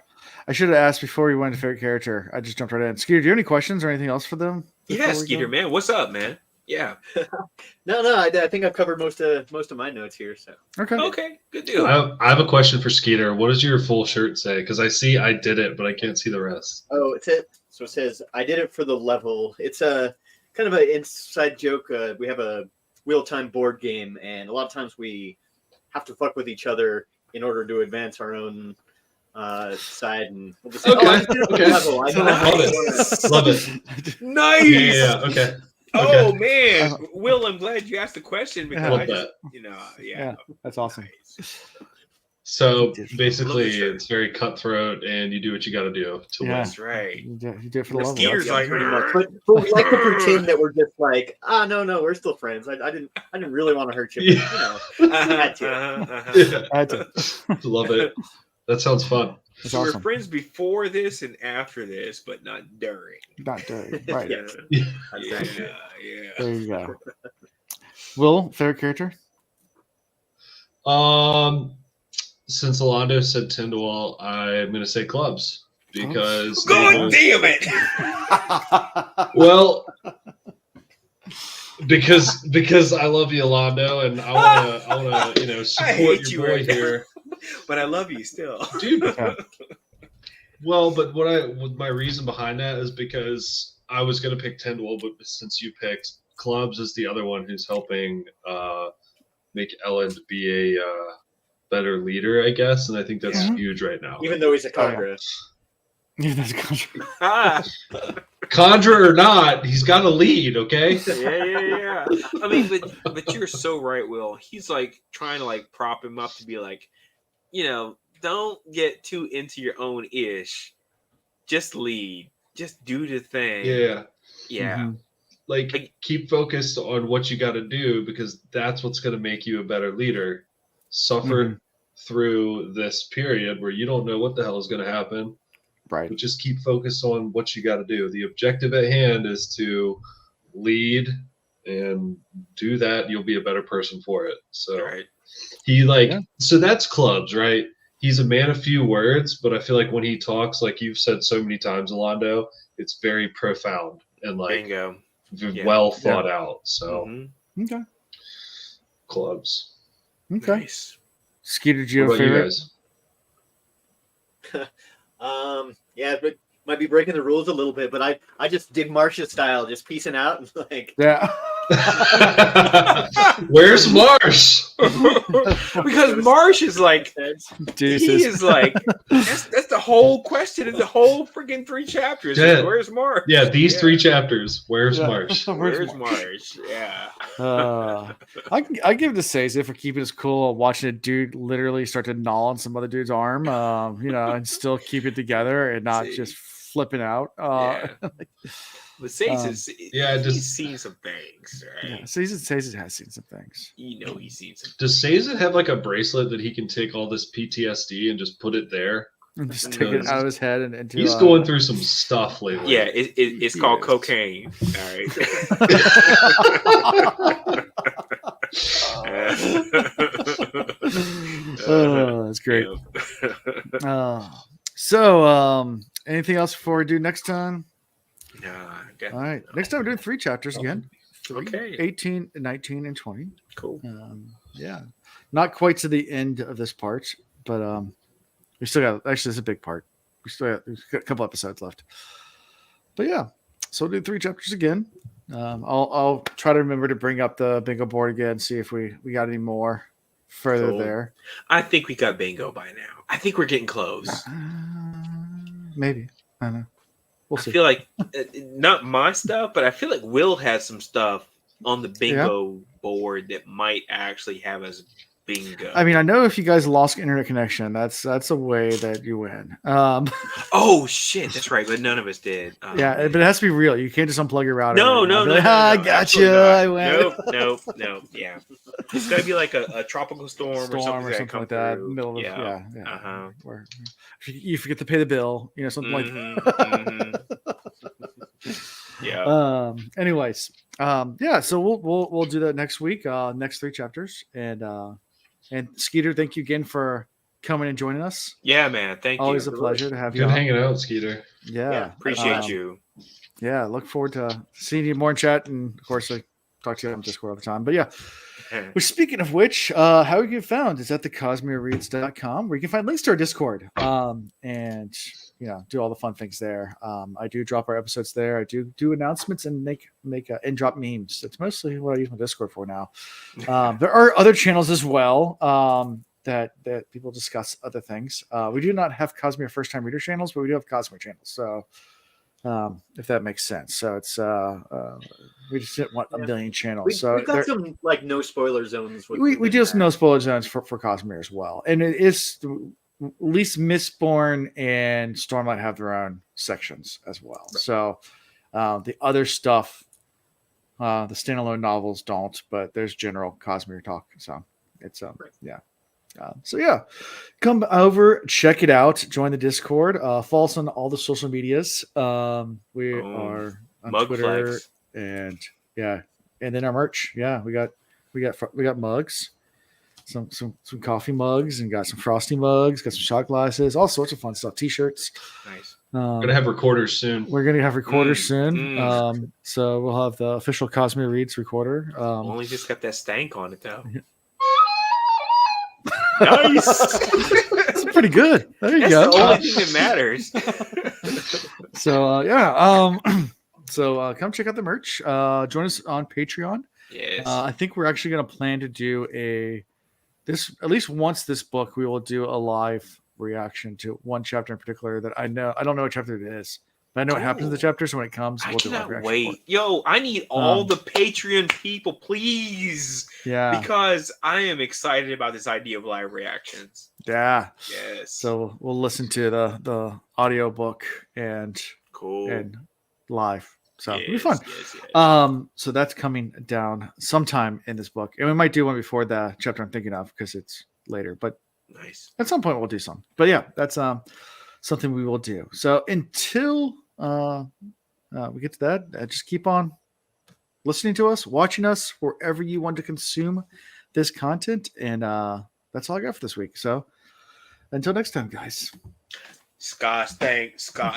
I should have asked before we went to favorite character. I just jumped right in. Skeeter, do you have any questions or anything else for them? Yeah, Skeeter, man. What's up, man? Yeah. No. I think I've covered most of my notes here. So okay, good deal. I have a question for Skeeter. What does your full shirt say? Because I see I did it, but I can't see the rest. Oh, it's it. So it says I did it for the level. It's a kind of an inside joke. We have a wheel-time board game, and a lot of times we have to fuck with each other in order to advance our own side, and we'll just say, okay. Love it. Nice. Yeah. Okay. Oh man, Will, I'm glad you asked the question because that's awesome. Nice. So basically, it's very cutthroat, and you do what you got to do to win. That's right. You do it for the love. Skeeter's like, pretty much. But we like to pretend that we're just like, no, we're still friends. I didn't really want to hurt you, but, I had to. I had to. Love it. That sounds fun. So we're friends before this and after this, but not during. Not during, right? Yeah. There you go. Will, favorite character? Since Alondo said Tyndall, I'm going to say Clubs because. God damn it! Well, because I love you, Alondo, and I want to support your boy here. But I love you still, dude. Well, but my reason behind that is because I was going to pick Tyndall, but since you picked Clubs as the other one who's helping make Ellen be a better leader, I guess, and I think that's huge right now. Even though he's a Conjurer. Yeah, that's a Conjurer. Conjure or not, he's got to lead, okay? Yeah. I mean, but you're so right, Will. He's like trying to like prop him up to be like, don't get too into your own ish. Just lead. Just do the thing. Yeah. Yeah. Like, keep focused on what you got to do, because that's what's going to make you a better leader. Suffer through this period where you don't know what the hell is going to happen. Right. But just keep focused on what you got to do. The objective at hand is to lead, and do that. You'll be a better person for it. So so that's clubs, right? He's a man of few words, but I feel like when he talks, like you've said so many times, Alondo, it's very profound and like well thought out. So okay, clubs. Okay. Nice. Skeeter, do you have a favorite? Yeah, but might be breaking the rules a little bit, but I just dig Marsh's style, just piecing out and like. Yeah. Where's Marsh? Because Marsh is like, he is like, that's the whole question in the whole freaking 3 chapters. Yeah. Where's Marsh? Yeah, these 3 chapters. Where's Marsh? Where's Marsh? Yeah. I give it to Seize for keeping us cool, watching a dude literally start to gnaw on some other dude's arm, and still keep it together and not just flipping out. But Seize he's seen some things, right? Yeah, Seize has seen some things. He's seen some. Does Seize have like a bracelet that he can take all this PTSD and just put it there? And just take it out of his head and into. He's going through some stuff lately. Yeah, it's called cocaine. All right. That's great. So, anything else before we do next time? No. All right. Next time we're doing 3 chapters again. 3, okay. 18, 19, and 20. Cool. Yeah. Not quite to the end of this part, but we still got. Actually, this is a big part. We've got a couple episodes left. But yeah, so we'll do 3 chapters again. I'll try to remember to bring up the bingo board again, see if we got any more further there. I think we got bingo by now. I think we're getting close. Maybe. I don't know. We'll see. I feel like not my stuff, but I feel like Will has some stuff on the bingo board that might actually have us bingo. I mean, I know if you guys lost internet connection, that's a way that you win. Oh shit, that's right, but none of us did. Yeah, but it has to be real. You can't just unplug your router. No. I got you. I win. Nope. Yeah, it's gotta be like a tropical storm or something like that. Middle of yeah. Where you forget to pay the bill, something like that. Yeah. Anyways, so we'll do that next week. Next 3 chapters, and Skeeter, thank you again for coming and joining us. Yeah, man. Thank you. Always a pleasure to have you. Good hanging out, Skeeter. Yeah. Appreciate you. Yeah, look forward to seeing you more in chat, and of course I talk to you on Discord all the time. But yeah. Which, speaking of which, how you get found is at thecosmereads.com, where you can find links to our Discord. And do all the fun things there. I do drop our episodes there. I do announcements and make and drop memes. That's mostly what I use my Discord for now. There are other channels as well that people discuss other things. We do not have Cosmere first time reader channels, but we do have Cosmere channels. So if that makes sense. So it's we just didn't want a million channels. So we've got some like no spoiler zones. We do some no spoiler zones for Cosmere as well, and it is. At least Mistborn and Stormlight have their own sections as well. Right. So the other stuff, the standalone novels don't, but there's general Cosmere talk. So it's come over, check it out, join the Discord, follow us on all the social medias. We are on Twitter flex. And then our merch. Yeah, we got mugs. Some coffee mugs, and got some frosty mugs, got some shot glasses, all sorts of fun stuff. T-shirts. Nice. We're gonna have recorders soon. So we'll have the official Cosmere Reads recorder. Only just got that stank on it though. Nice. That's pretty good. There you go. That's the only thing that matters. So come check out the merch. Join us on Patreon. Yes. I think we're actually going to plan to do at least once this book, we will do a live reaction to one chapter in particular that I don't know what chapter it is, I know what happens in the chapter, so when it comes, I we'll do a cannot reaction wait. report. Yo, I need all the Patreon people, please. Yeah. Because I am excited about this idea of live reactions. Yeah. Yes. So we'll listen to the audio book and live. So it'll be fun. Yes. So that's coming down sometime in this book. And we might do one before the chapter I'm thinking of because it's later. But nice. At some point we'll do some. But yeah, that's something we will do. So until we get to that, just keep on listening to us, watching us wherever you want to consume this content. And that's all I got for this week. So until next time, guys. Scott, thanks. Scott.